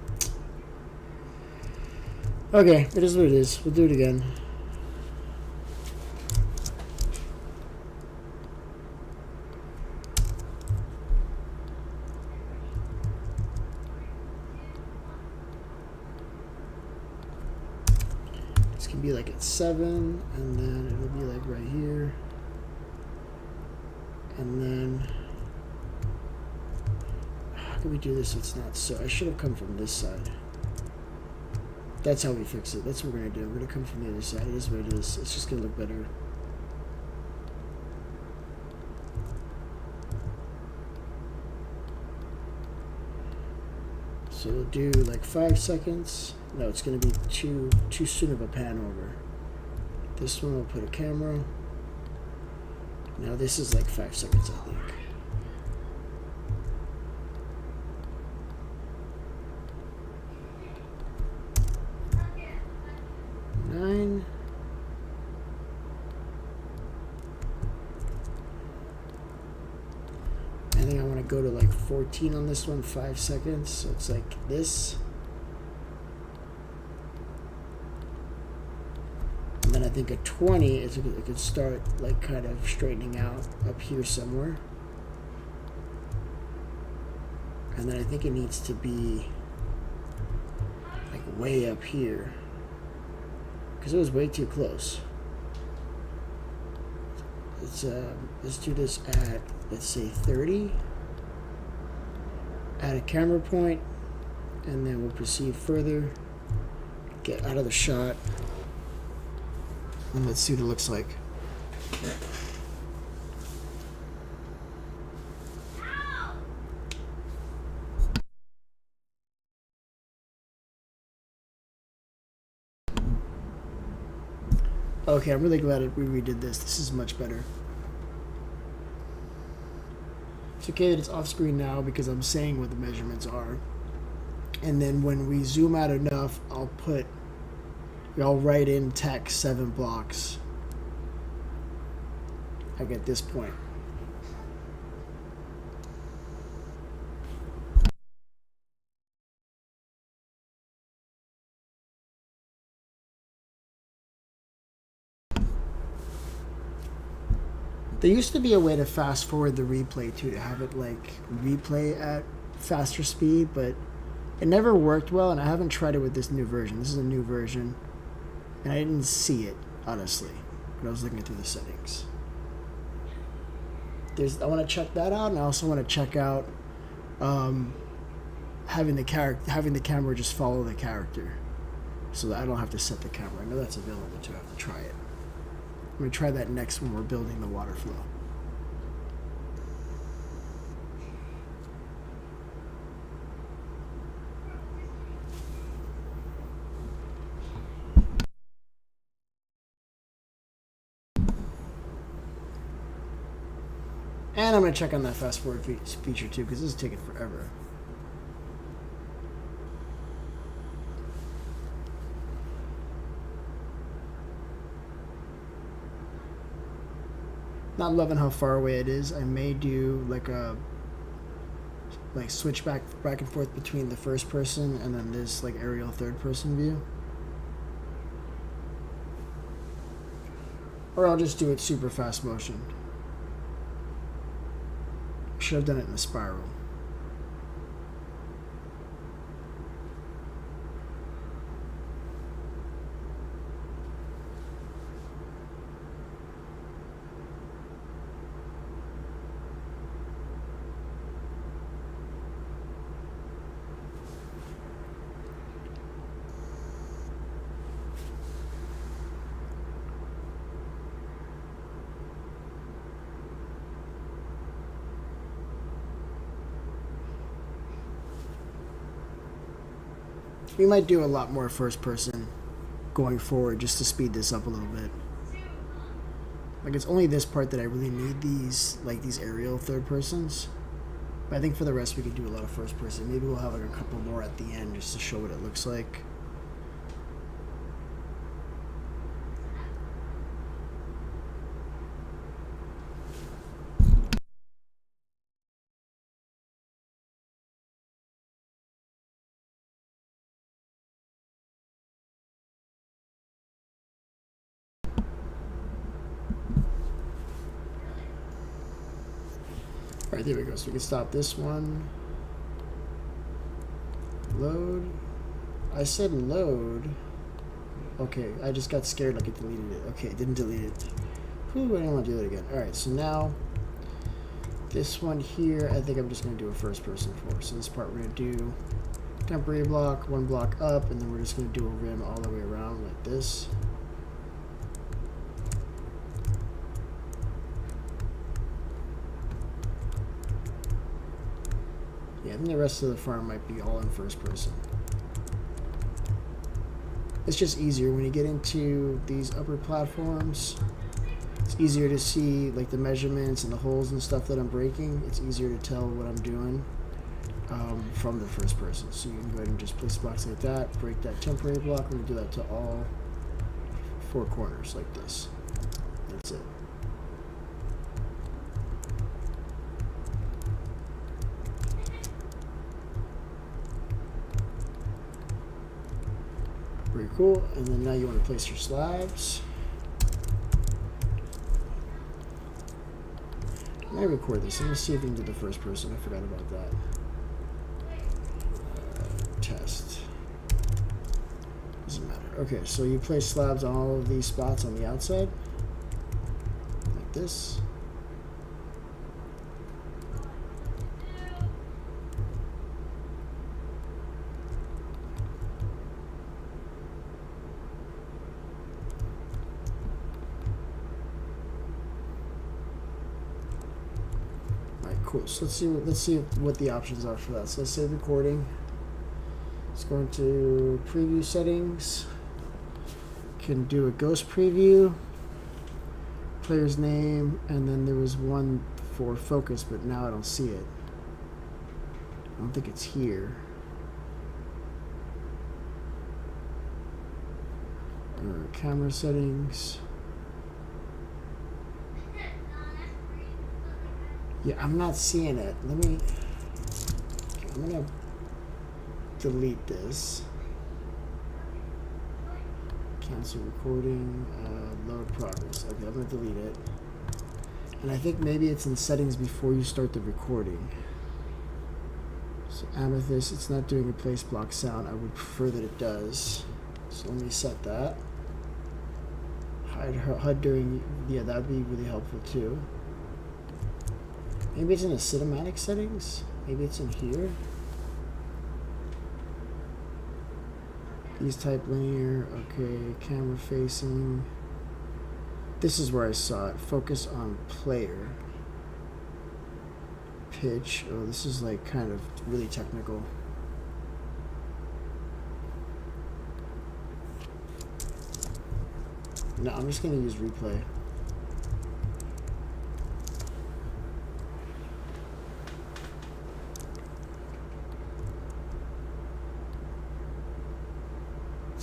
Okay, it is what it is. We'll do it again. can be like at 7, and then it'll be like right here, and then how can we do this? It's not so. I should have come from this side. That's how we fix it. That's what we're gonna do. We're gonna come from the other side. It is what it is. It's just gonna look better. So we'll do like 5 seconds. No, it's gonna be too soon of a pan over. This one we'll put a camera. Now this is like 5 seconds, I think. 9. I think I want to go to like 14 on this one, 5 seconds. So it's like this. And then I think at 20, it could start like kind of straightening out up here somewhere. And then I think it needs to be like way up here, because it was way too close. Let's do this at, let's say 30. Add a camera point, and then we'll proceed further. Get out of the shot, and let's see what it looks like. Okay, I'm really glad we redid this. This is much better. It's okay that it's off screen now because I'm saying what the measurements are. And then when we zoom out enough, I'll write in text 7 blocks. Like at this point. There used to be a way to fast forward the replay too, to have it like replay at faster speed, but it never worked well, and I haven't tried it with this new version. This is a new version, and I didn't see it, honestly, when I was looking through the settings. I want to check that out, and I also want to check out having the camera just follow the character, so that I don't have to set the camera. I know that's available too. I have to try it. I'm going to try that next when we're building the water flow. And I'm going to check on that fast forward feature too, because this is taking forever. Not loving how far away it is. I may do like switch back and forth between the first person and then this like aerial third person view. Or I'll just do it super fast motion. Should have done it in a spiral. We might do a lot more first person going forward just to speed this up a little bit. Like, it's only this part that I really need these aerial third persons. But I think for the rest we could do a lot of first person. Maybe we'll have like a couple more at the end just to show what it looks like. Alright, there we go. So we can stop this one. Load. I said load. Okay, I just got scared like it deleted it. Okay, it didn't delete it. Whew, I don't want to do that again. Alright, so now this one here, I think I'm just going to do a first person for. So this part we're going to do temporary block, one block up, and then we're just going to do a rim all the way around like this. Yeah, and the rest of the farm might be all in first person. It's just easier when you get into these upper platforms. It's easier to see like the measurements and the holes and stuff that I'm breaking. It's easier to tell what I'm doing from the first person. So you can go ahead and just place blocks like that, break that temporary block. We're going to do that to all 4 corners like this. That's it. Very cool. And then now you want to place your slabs. I'm going to record this. Let me see if we can do the first person. I forgot about that. Test. Doesn't matter. Okay, so you place slabs on all of these spots on the outside. Like this. Cool. So let's see what the options are for that. So let's say recording. Let's go into preview settings. Can do a ghost preview, player's name, and then there was one for focus, but now I don't see it. I don't think it's here. Camera settings. Yeah, I'm not seeing it. I'm gonna delete this. Cancel recording, load progress. Okay, I'm gonna delete it. And I think maybe it's in settings before you start the recording. So Amethyst, it's not doing a place block sound. I would prefer that it does. So let me set that. Hide HUD during, yeah, that would be really helpful too. Maybe it's in the cinematic settings. Maybe it's in here. These type linear. Okay, camera facing. This is where I saw it. Focus on player. Pitch. Oh, this is like kind of really technical. No, I'm just going to use replay.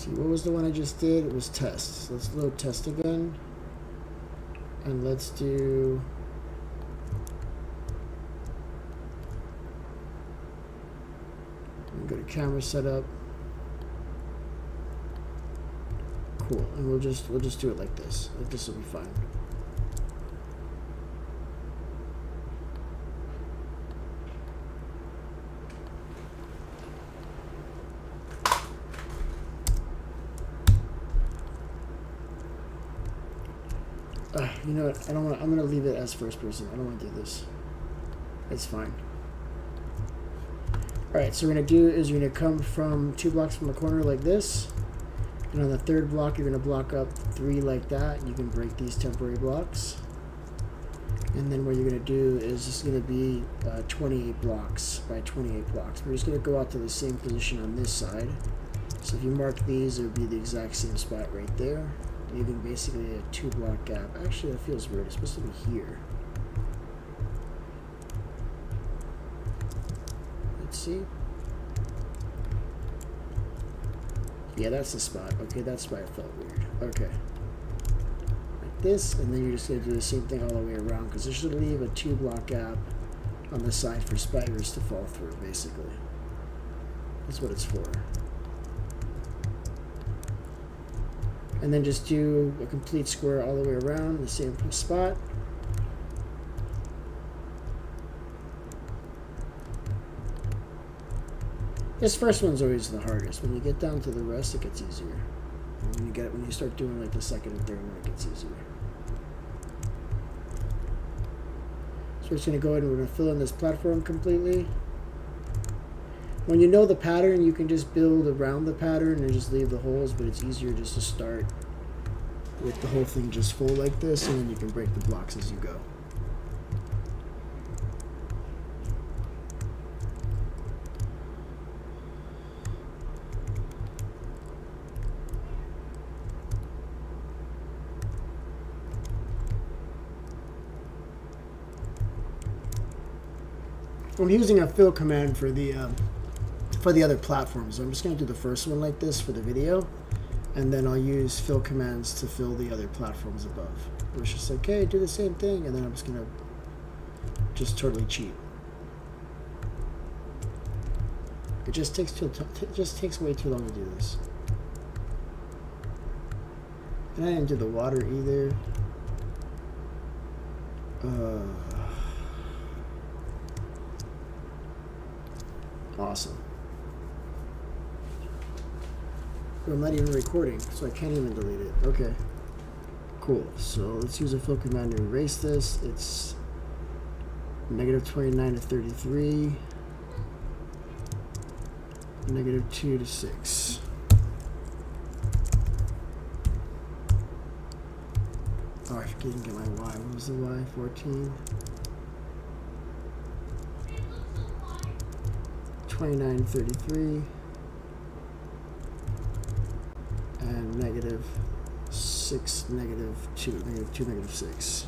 What was the one I just did? It was test. So let's load test again. And let's do... go to camera setup. Cool. And we'll just do it like this. This will be fine. You know what? I don't want. I'm gonna leave it as first person. I don't want to do this. It's fine. All right. So we're gonna do is you're gonna come from 2 blocks from the corner like this, and on the 3rd block you're gonna block up 3 like that. You can break these temporary blocks, and then what you're gonna do is it's gonna be 28 blocks by 28 blocks. We're just gonna go out to the same position on this side. So if you mark these, it would be the exact same spot right there. Leaving basically a 2 block gap. Actually, that feels weird. It's supposed to be here. Let's see. Yeah, that's the spot. Okay, that's why it felt weird. Okay. Like this, and then you're just going to do the same thing all the way around, because this should leave a 2 block gap on the side for spiders to fall through, basically. That's what it's for. And then just do a complete square all the way around the same spot. This first one's always the hardest. When you get down to the rest, it gets easier. And when you when you start doing like the second and third one, it gets easier. So we're just going to go ahead and we're going to fill in this platform completely. When you know the pattern, you can just build around the pattern and just leave the holes, but it's easier just to start with the whole thing just full like this, and then you can break the blocks as you go. I'm using a fill command for the other platforms. I'm just going to do the first one like this for the video, and then I'll use fill commands to fill the other platforms above. It's just like, okay, do the same thing, and then I'm just going to just totally cheat. It just takes way too long to do this. And I didn't do the water either. Awesome. I'm not even recording, so I can't even delete it. Okay. Cool. So let's use a fill command to erase this. It's -29 to 33. -2 to 6. Oh, I didn't get my y. What was the y? 14. 29, 33, and -6, -2, -2, -6.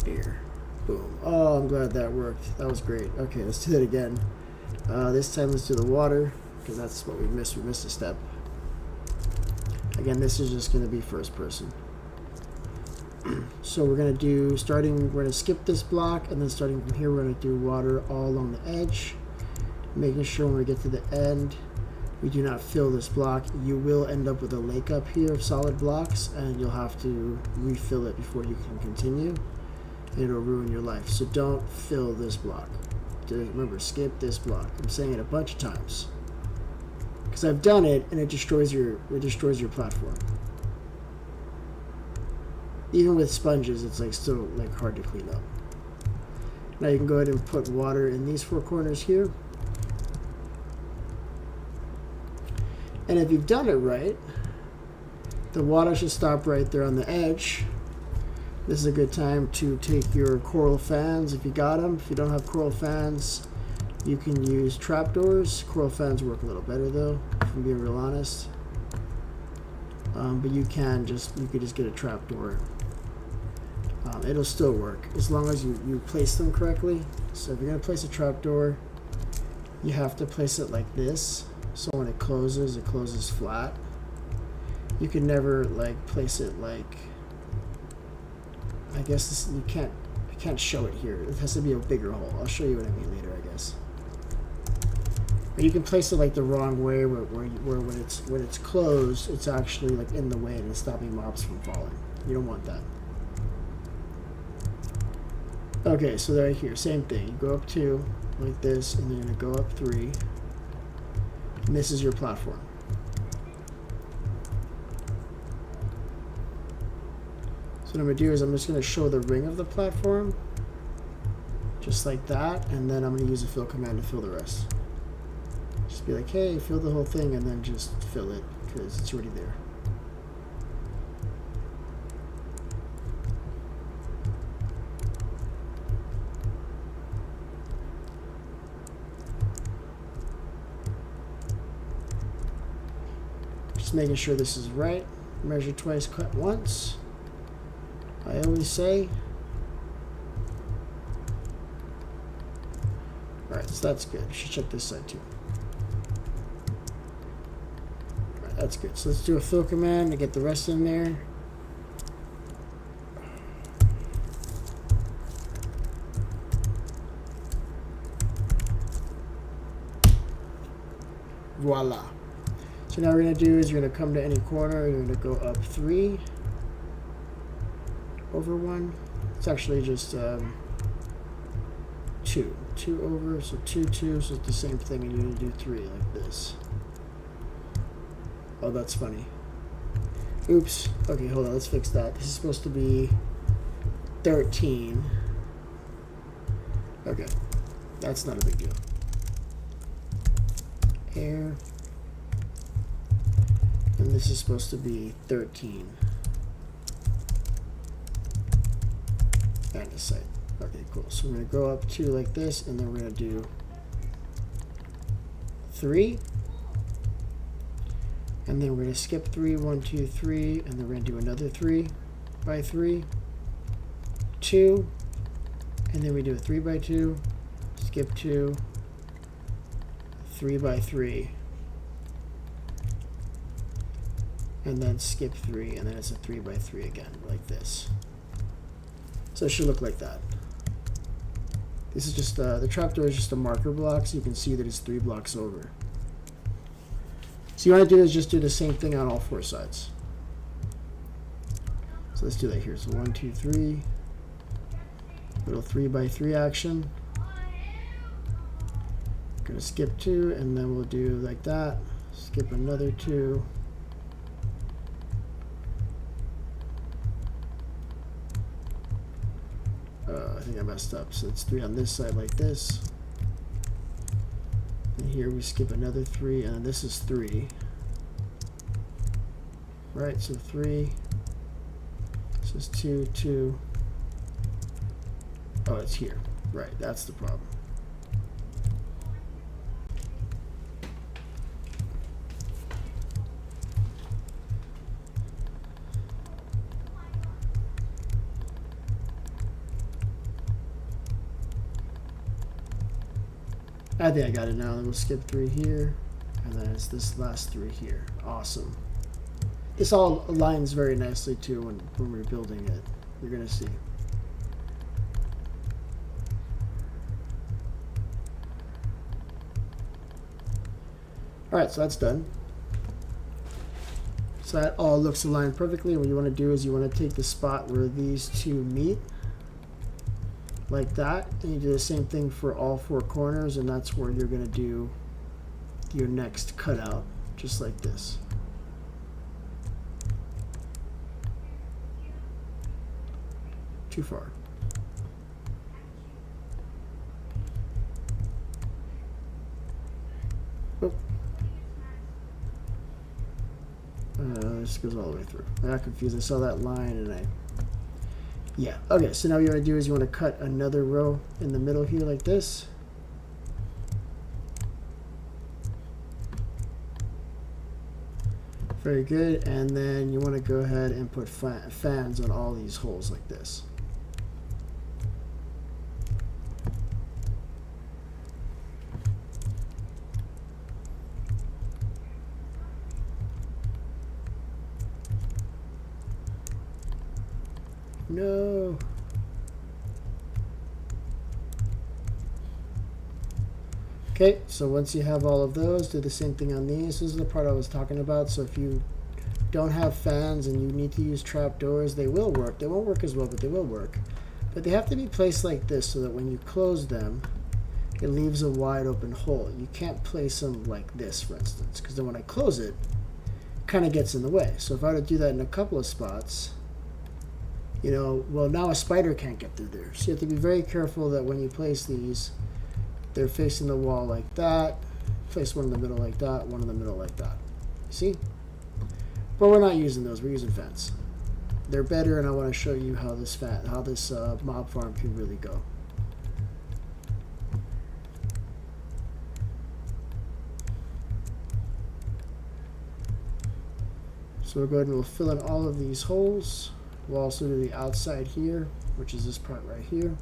Here. Boom. Oh, I'm glad that worked. That was great. Okay, let's do that again. This time let's do the water, because that's what we missed. We missed a step. Again, this is just going to be first person. So we're going to do, we're going to skip this block, and then starting from here, we're going to do water all along the edge, making sure when we get to the end, we do not fill this block. You will end up with a lake up here of solid blocks, and you'll have to refill it before you can continue, and it'll ruin your life. So don't fill this block. Remember, skip this block. I'm saying it a bunch of times, because I've done it, and it destroys your platform. Even with sponges, it's like still like hard to clean up. Now you can go ahead and put water in these 4 corners here. And if you've done it right, the water should stop right there on the edge. This is a good time to take your coral fans if you got them. If you don't have coral fans, you can use trapdoors. Coral fans work a little better though, if I'm being real honest. But you could just get a trapdoor. It'll still work as long as you place them correctly. So if you're gonna place a trapdoor, you have to place it like this. So when it closes flat. You can never like place it like, I guess I can't show it here. It has to be a bigger hole. I'll show you what I mean later, I guess. But you can place it like the wrong way, where when it's closed, it's actually like in the way and it's stopping mobs from falling. You don't want that. Okay, so right here, same thing. You go up 2 like this, and then you're gonna go up 3. And this is your platform. So what I'm gonna do is I'm just gonna show the ring of the platform, just like that, and then I'm gonna use a fill command to fill the rest. Just be like, hey, fill the whole thing, and then just fill it, because it's already there. Just making sure this is right. Measure twice, cut once. I always say. Alright, so that's good. You should check this side too. Alright, that's good. So let's do a fill command to get the rest in there. Voila. So now what we're going to do is you're going to come to any corner, you're going to go up 3, over 1. It's actually just 2. 2 over, so 2, 2, so it's the same thing, and you need to do 3 like this. Oh, that's funny. Oops. Okay, hold on, let's fix that. This is supposed to be 13. Okay, that's not a big deal. Air. And this is supposed to be 13. And a site. Okay, cool. So we're going to go up 2 like this, and then we're going to do 3. And then we're going to skip 3, 1, 2, 3, and then we're going to do another 3 by 3, 2, and then we do a 3 by 2, skip 2, 3 by 3, and then skip 3, and then it's a 3 by 3 again, like this. So it should look like that. This is just, the trapdoor is just a marker block, so you can see that it's 3 blocks over. So you want to do is just do the same thing on all 4 sides. So let's do that here. So 1, 2, 3. Little 3 by 3 action. Gonna skip 2, and then we'll do like that. Skip another 2. I think I messed up. So it's 3 on this side like this. And here we skip another 3, and this is 3. Right, so 3. This is 2, 2. Oh, it's here. Right, that's the problem. I think I got it now. Then we'll skip 3 here, and then it's this last 3 here. Awesome. This all aligns very nicely too when we're building it. You're gonna see. All right, so that's done. So that all looks aligned perfectly. What you want to do is you want to take the spot where these 2 meet, like that, and you do the same thing for all 4 corners, and that's where you're going to do your next cutout, just like this. Too far. Oh. This goes all the way through. I got confused. I saw that line and yeah. Okay, so now what you want to do is you want to cut another row in the middle here like this. Very good. And then you want to go ahead and put fans on all these holes like this. No. Okay, so once you have all of those, do the same thing on these. This is the part I was talking about. So if you don't have fans and you need to use trapdoors, they will work. They won't work as well, but they will work. But they have to be placed like this so that when you close them, it leaves a wide open hole. You can't place them like this, for instance, because then when I close it, it kind of gets in the way. So if I were to do that in a couple of spots, you know, well, now a spider can't get through there. So you have to be very careful that when you place these, they're facing the wall like that. Place one in the middle like that, one in the middle like that. See? But we're not using those. We're using fence. They're better, and I want to show you how this mob farm can really go. So we'll go ahead and we'll fill in all of these holes. We'll also do the outside here, which is this part right here.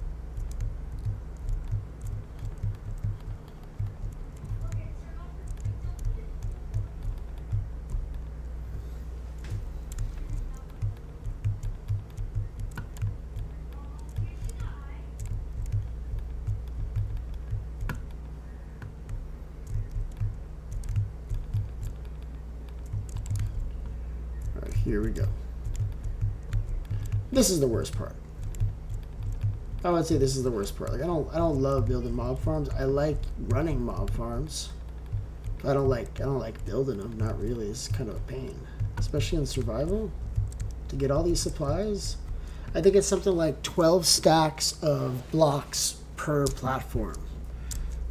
All right, here we go. This is the worst part. I would say this is the worst part. Like I don't love building mob farms. I like running mob farms. I don't like building them. Not really. It's kind of a pain, especially in survival. To get all these supplies, I think it's something like 12 stacks of blocks per platform.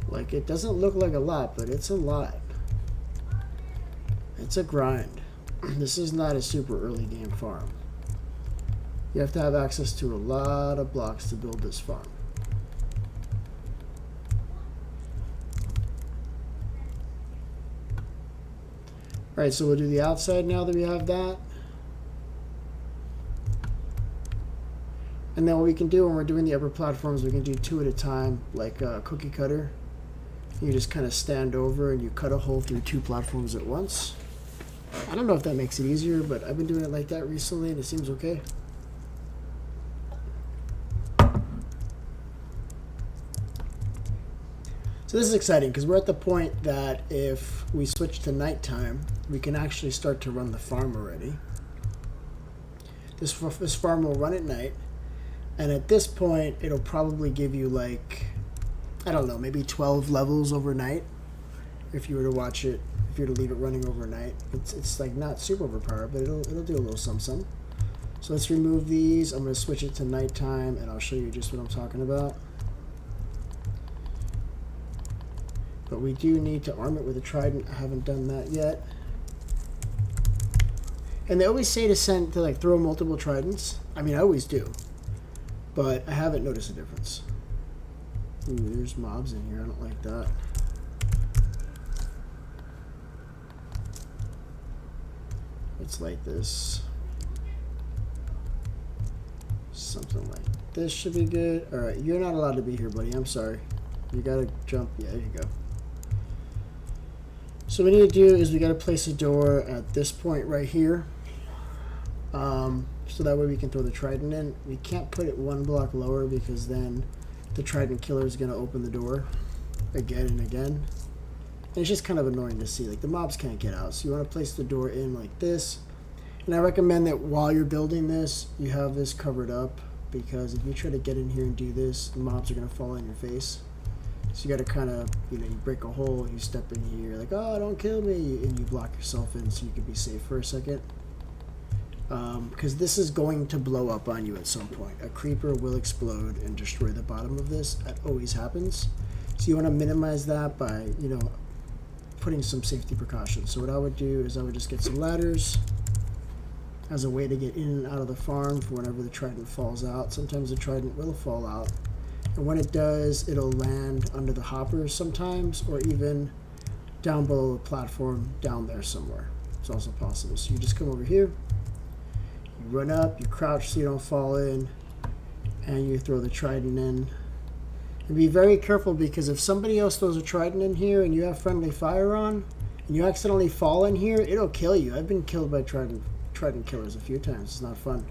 Like it doesn't look like a lot, but it's a lot. It's a grind. This is not a super early game farm. You have to have access to a lot of blocks to build this farm. Alright, so we'll do the outside now that we have that. And then what we can do when we're doing the upper platforms, we can do 2 at a time, like a cookie cutter. You just kind of stand over and you cut a hole through 2 platforms at once. I don't know if that makes it easier, but I've been doing it like that recently and it seems okay. So this is exciting because we're at the point that if we switch to nighttime, we can actually start to run the farm already. This farm will run at night, and at this point, it'll probably give you like, I don't know, maybe 12 levels overnight. If you were to watch it, if you were to leave it running overnight, it's like not super overpowered, but it'll do a little something. So let's remove these. I'm going to switch it to nighttime, and I'll show you just what I'm talking about. But we do need to arm it with a trident. I haven't done that yet. And they always say to like throw multiple tridents. I mean, I always do, but I haven't noticed a difference. Ooh, there's mobs in here. I don't like that. Let's light this. Something like this should be good. All right, you're not allowed to be here, buddy. I'm sorry. You gotta jump. Yeah, there you go. So what we need to do is we got to place a door at this point right here, so that way we can throw the trident in. We can't put it 1 block lower because then the trident killer is going to open the door again and again. And it's just kind of annoying to see. Like the mobs can't get out, so you want to place the door in like this. And I recommend that while you're building this, you have this covered up, because if you try to get in here and do this, the mobs are going to fall on your face. So you got to kind of, you break a hole, you step in here, like, oh, don't kill me, and you block yourself in so you can be safe for a second. Because this is going to blow up on you at some point. A creeper will explode and destroy the bottom of this. That always happens. So you want to minimize that by, putting some safety precautions. So what I would do is I would just get some ladders as a way to get in and out of the farm for whenever the trident falls out. Sometimes the trident will fall out. And when it does, it'll land under the hoppers sometimes, or even down below the platform down there somewhere. It's also possible. So you just come over here, you run up, you crouch so you don't fall in, and you throw the trident in. And be very careful, because if somebody else throws a trident in here and you have friendly fire on, and you accidentally fall in here, it'll kill you. I've been killed by trident killers a few times. It's not fun.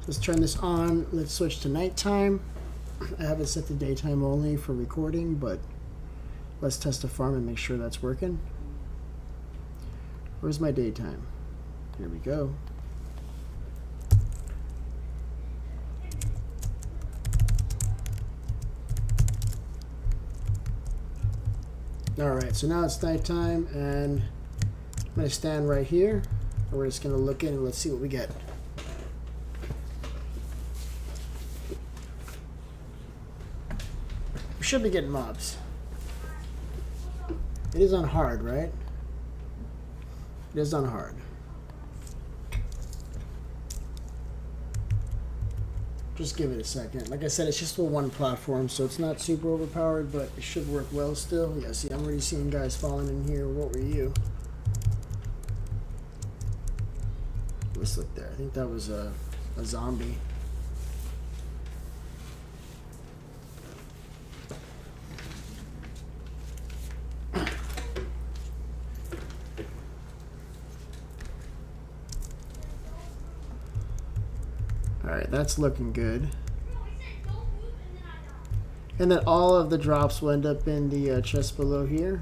Let's turn this on. Let's switch to nighttime. I have it set to daytime only for recording, but let's test the farm and make sure that's working. Where's my daytime? Here we go. Alright, so now it's nighttime, and I'm going to stand right here, and we're just going to look in and let's see what we get. We should be getting mobs. It is on hard, right? It is on hard. Just give it a second. Like I said, it's just a 1 platform, so it's not super overpowered, but it should work well still. Yeah, see, I'm already seeing guys falling in here. What were you? Let's look there. I think that was a zombie. Alright, that's looking good. And then all of the drops will end up in the chest below here.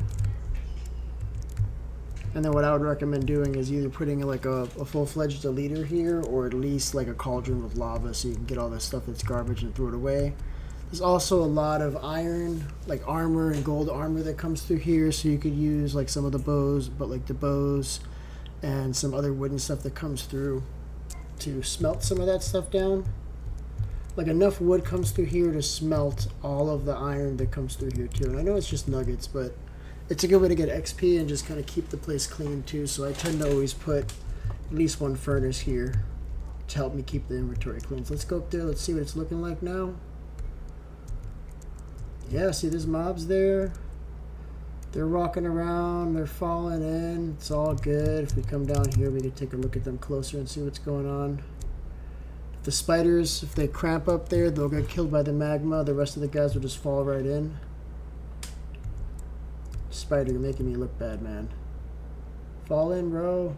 And then what I would recommend doing is either putting like a full-fledged deleter here, or at least like a cauldron with lava, so you can get all this stuff that's garbage and throw it away. There's also a lot of iron, like armor and gold armor that comes through here, so you could use like some of the bows, but like the bows and some other wooden stuff that comes through to smelt some of that stuff down. Like enough wood comes through here to smelt all of the iron that comes through here too. And I know it's just nuggets, but it's a good way to get XP and just kind of keep the place clean too. So I tend to always put at least one furnace here to help me keep the inventory clean. So let's go up there, let's see what it's looking like now. Yeah, see there's mobs there. They're walking around, they're falling in, it's all good. If we come down here, we can take a look at them closer and see what's going on. If the spiders, if they cramp up there, they'll get killed by the magma. The rest of the guys will just fall right in. Spider, you're making me look bad, man. Fall in, bro.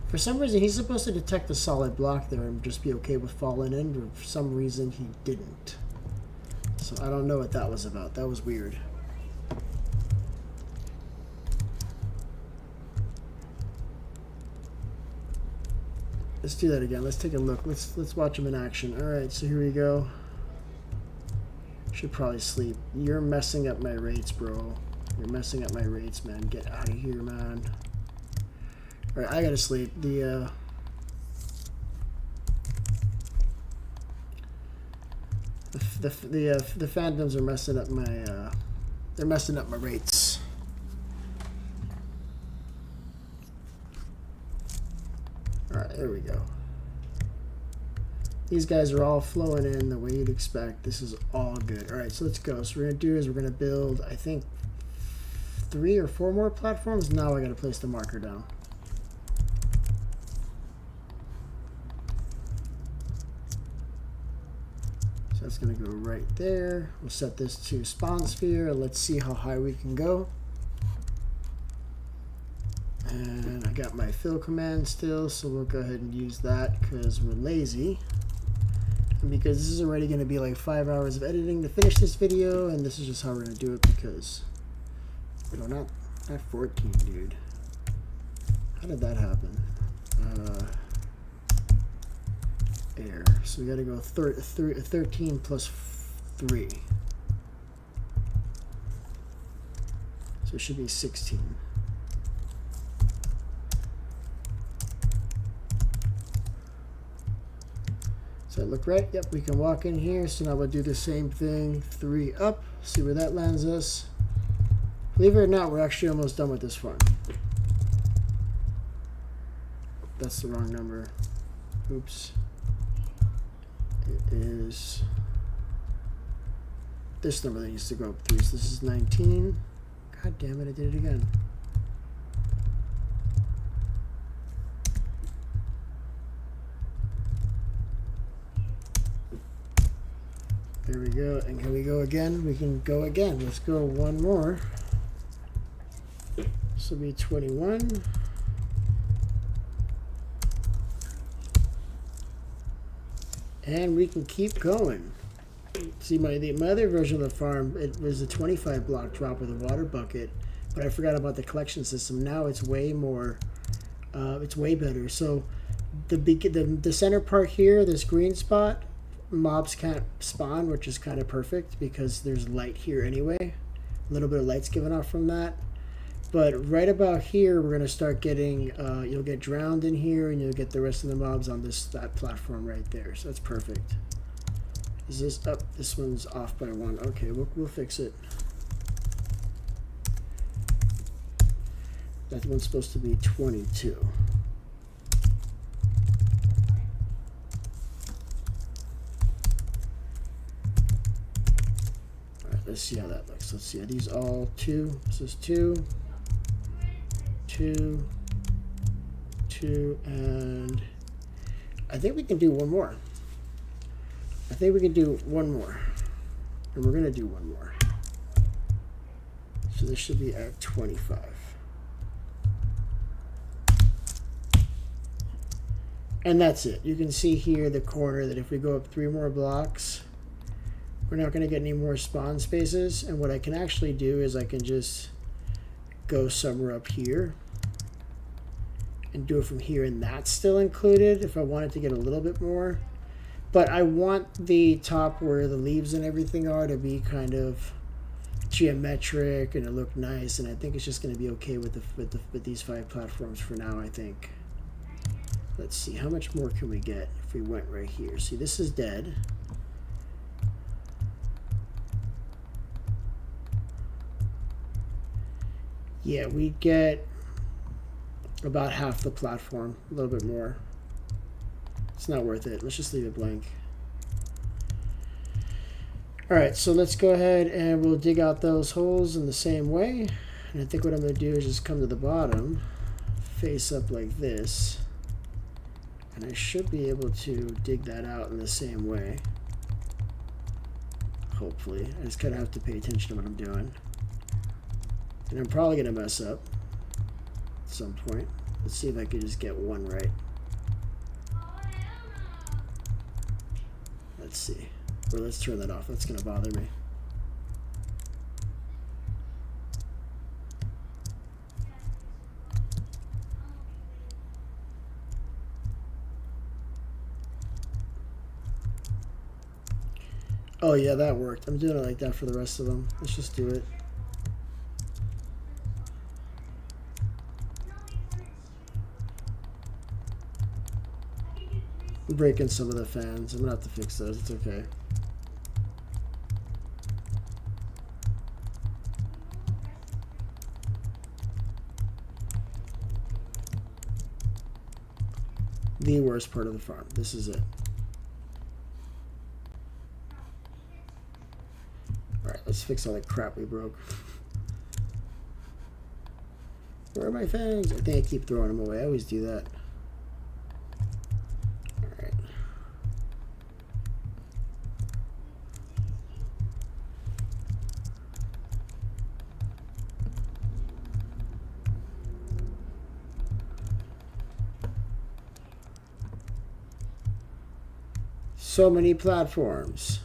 For some reason, he's supposed to detect a solid block there and just be okay with falling in, but for some reason, he didn't. So I don't know what that was about. That was weird. Let's do that again. Let's take a look. Let's watch him in action. All right, so here we go. Should probably sleep. You're messing up my rates, bro. You're messing up my rates, man. Get out of here, man. All right, I gotta sleep. The phantoms are messing up my they're messing up my rates. All right, there we go. These guys are all flowing in the way you'd expect. This is all good. All right, so let's go. So what we're gonna do is we're gonna build, I think, 3 or 4 more platforms. Now I gotta place the marker down. So that's gonna go right there. We'll set this to spawn sphere. Let's see how high we can go. And I got my fill command still, so we'll go ahead and use that because we're lazy. And because this is already going to be like 5 hours of editing to finish this video, and this is just how we're going to do it because, you know, not 14, dude. How did that happen? Air. So we got to go 13 plus 3. So it should be 16. Does that look right? Yep, we can walk in here. So now we'll do the same thing. 3 up. See where that lands us. Believe it or not, we're actually almost done with this farm. That's the wrong number. Oops. It is this number that needs to go up 3. So this is 19. God damn it, I did it again. There we go. And can we go again? We can go again. Let's go one more. This will be 21. And we can keep going. See, my other version of the farm, it was a 25 block drop with a water bucket, but I forgot about the collection system. Now it's way more, it's way better. So the center part here, this green spot, mobs can't spawn, which is kind of perfect because there's light here anyway. A little bit of light's given off from that. But right about here, we're going to start getting, you'll get drowned in here, and you'll get the rest of the mobs on that platform right there. So that's perfect. Is this up? This one's off by 1. Okay, we'll fix it. That one's supposed to be 22. All right, let's see how that looks. Let's see. Are these all 2? This is 2. 2, 2, and I think we can do one more. I think we can do one more. And we're going to do one more. So this should be at 25. And that's it. You can see here the corner that if we go up 3 more blocks, we're not going to get any more spawn spaces. And what I can actually do is I can just go somewhere up here and do it from here, and that's still included if I wanted to get a little bit more. But I want the top where the leaves and everything are to be kind of geometric and it look nice, and I think it's just going to be okay with these 5 platforms for now, I think. Let's see, how much more can we get if we went right here? See, this is dead. Yeah, we get about half the platform, a little bit more. It's not worth it. Let's just leave it blank. All right, so let's go ahead and we'll dig out those holes in the same way. And I think what I'm going to do is just come to the bottom, face up like this. And I should be able to dig that out in the same way. Hopefully. I just kind of have to pay attention to what I'm doing. And I'm probably going to mess up at some point. Let's see if I can just get one right. Let's see. Or let's turn that off. That's going to bother me. Oh yeah, that worked. I'm doing it like that for the rest of them. Let's just do it. I'm breaking some of the fans. I'm gonna have to fix those. It's okay. The worst part of the farm. This is it. Alright, let's fix all that crap we broke. Where are my fans? I think I keep throwing them away. I always do that. Alright. So many platforms.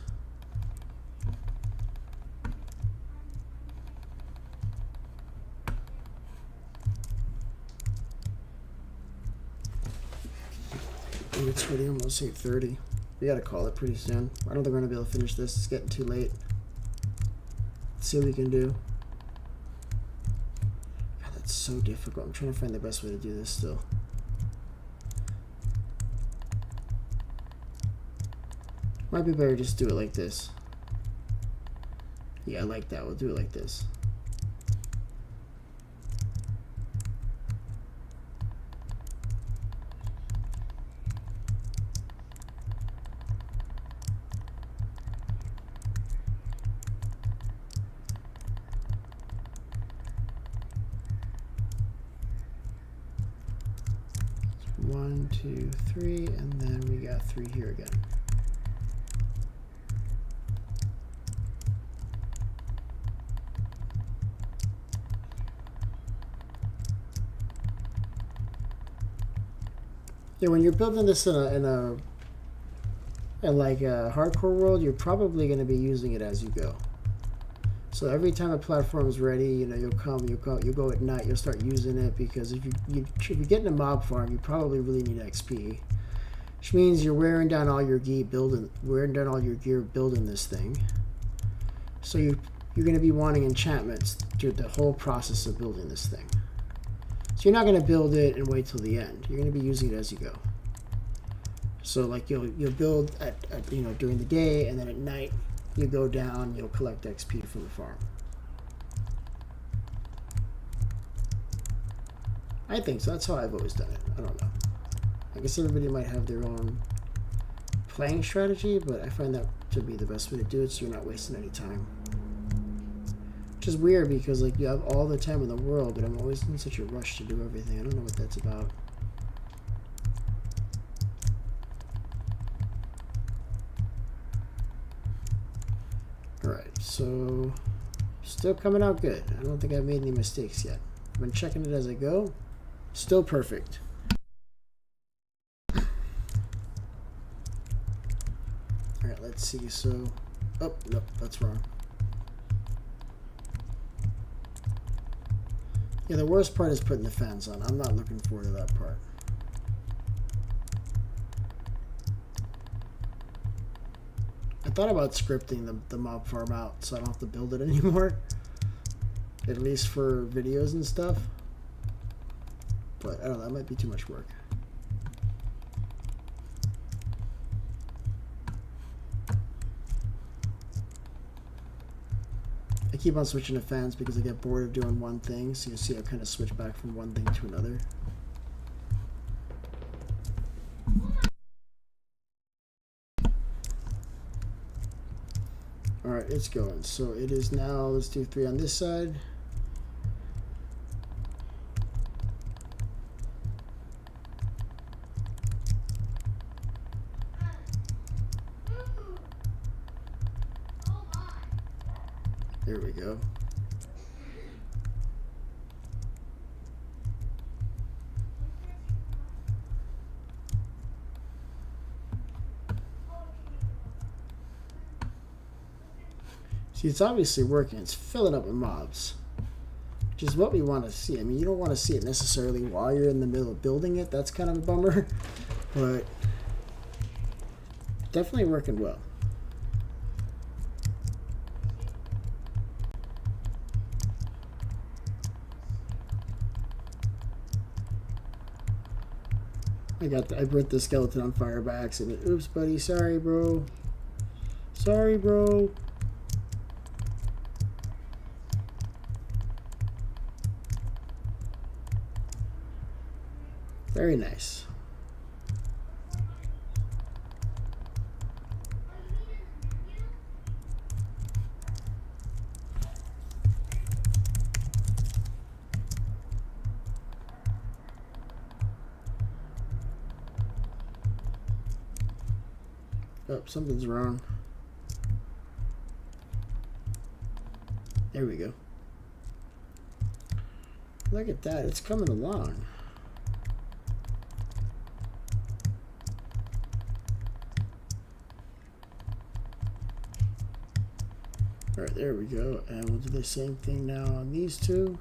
It's already almost 8:30. We gotta call it pretty soon. I don't think we're gonna be able to finish this. It's getting too late. Let's see what we can do. God, that's so difficult. I'm trying to find the best way to do this still. Might be better just do it like this. Yeah, I like that. We'll do it like this. One, two, three, and then we got 3 here again. Yeah, when you're building this in like a hardcore world, you're probably going to be using it as you go. So every time a platform is ready, you know, you'll go at night, you'll start using it, because if you get in a mob farm, you probably really need XP, which means you're wearing down all your gear building this thing. So you're going to be wanting enchantments through the whole process of building this thing. So you're not going to build it and wait till the end. You're going to be using it as you go. So like you'll build at you know, during the day, and then at night you go down, you'll collect XP from the farm. I think so. That's how I've always done it. I don't know. I guess everybody might have their own playing strategy, but I find that to be the best way to do it, so you're not wasting any time. Which is weird, because like you have all the time in the world, but I'm always in such a rush to do everything. I don't know what that's about. Alright, so still coming out good. I don't think I've made any mistakes yet. I've been checking it as I go. Still perfect. Alright, let's see. So, oh, nope, that's wrong. Yeah, the worst part is putting the fans on. I'm not looking forward to that part. I thought about scripting the mob farm out so I don't have to build it anymore. At least for videos and stuff. But I don't know, that might be too much work. I keep on switching to fans because I get bored of doing one thing, so you see I kind of switch back from one thing to another. Alright, it's going. So it is now, let's do 3 on this side. There we go. See, it's obviously working. It's filling up with mobs, which is what we want to see. I mean, you don't want to see it necessarily while you're in the middle of building it. That's kind of a bummer, but definitely working well. I put the skeleton on fire by accident. Oops, buddy. Sorry, bro. Sorry, bro. Very nice. Oh, something's wrong. There we go. Look at that. It's coming along. Alright, there we go. And we'll do the same thing now on these two.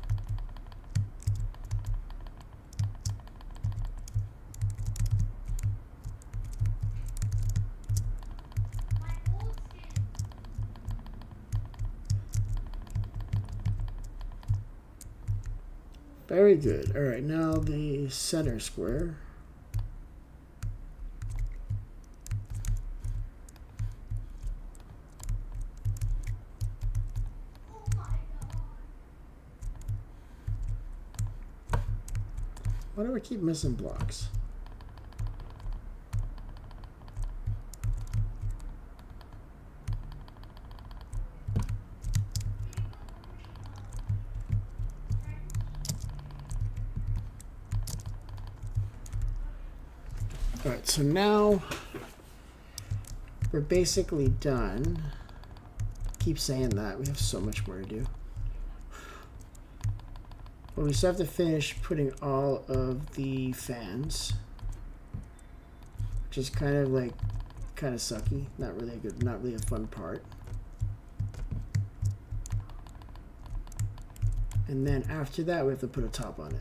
Very good. Alright, now the center square. Why do I keep missing blocks? Alright, so now we're basically done. Keep saying that. We have so much more to do. But we still have to finish putting all of the fans, which is kind of sucky. Not really good, not really a fun part. And then after that, we have to put a top on it.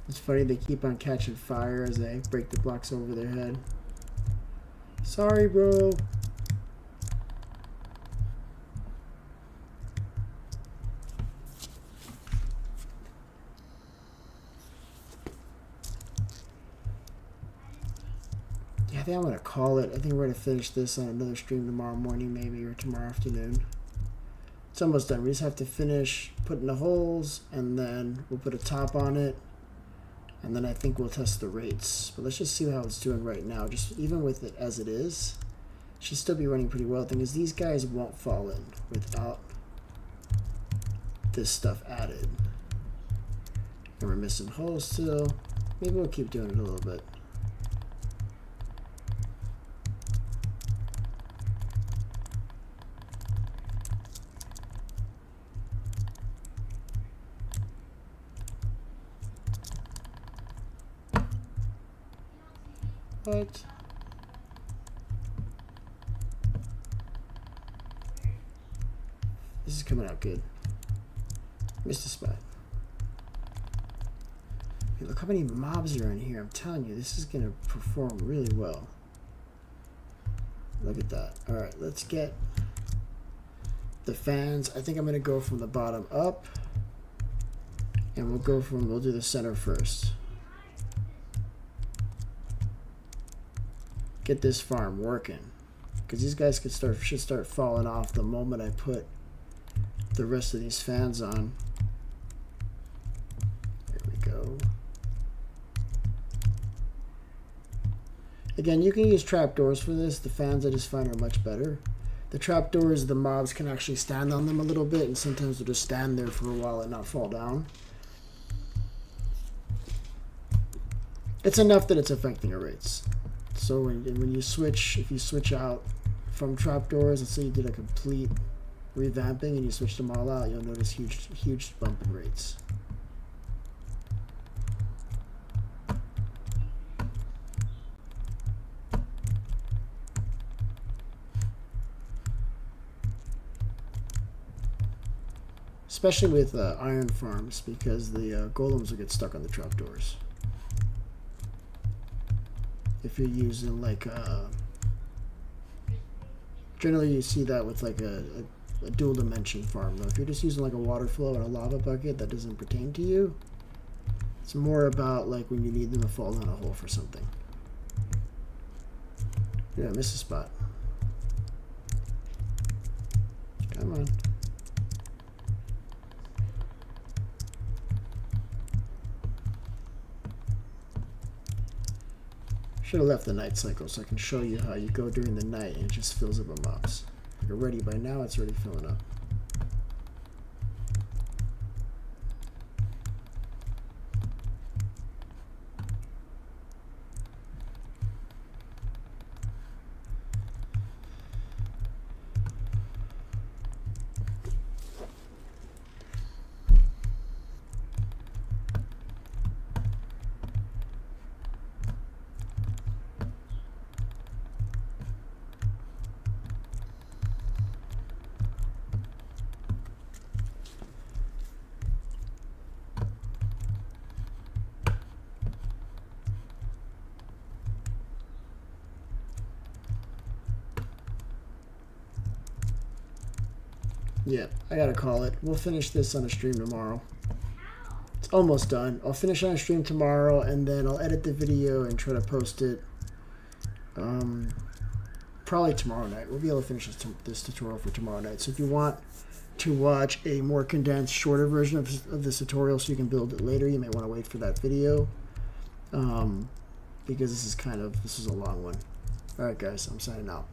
It's funny, they keep on catching fire as I break the blocks over their head. Sorry, bro. Yeah, I think I'm going to call it. I think we're going to finish this on another stream tomorrow morning maybe, or tomorrow afternoon. It's almost done. We just have to finish putting the holes, and then we'll put a top on it. And then I think we'll test the rates. But let's just see how it's doing right now. Just even with it as it is, it should still be running pretty well. The thing is, these guys won't fall in without this stuff added. And we're missing holes still. Maybe we'll keep doing it a little bit. What? This is coming out good. Missed a spot. Hey, look how many mobs are in here. I'm telling you, this is going to perform really well. Look at that. All right, let's get the fans. I think I'm going to go from the bottom up. And we'll do the center first. Get this farm working, because these guys should start falling off the moment I put the rest of these fans on. There we go. Again, you can use trapdoors for this. The fans I just find are much better. The trapdoors, the mobs can actually stand on them a little bit, and sometimes they'll just stand there for a while and not fall down. It's enough that it's affecting your rates. So when you switch, if you switch out from trapdoors, let's say you did a complete revamping and you switched them all out, you'll notice huge bump in rates. Especially with iron farms, because the golems will get stuck on the trapdoors. If you're using like generally you see that with like a dual dimension farm though. If you're just using like a water flow and a lava bucket, that doesn't pertain to you. It's more about like when you need them to fall down a hole for something. Yeah, I missed a spot. Come on. Should have left the night cycle so I can show you how you go during the night and it just fills up with mobs. You're ready by now, it's already filling up. Yeah, I gotta call it. We'll finish this on a stream tomorrow. It's almost done. I'll finish on a stream tomorrow, and then I'll edit the video and try to post it probably tomorrow night. We'll be able to finish this tutorial for tomorrow night. So if you want to watch a more condensed, shorter version of this tutorial so you can build it later, you may want to wait for that video, because this is a long one. Alright guys, I'm signing out.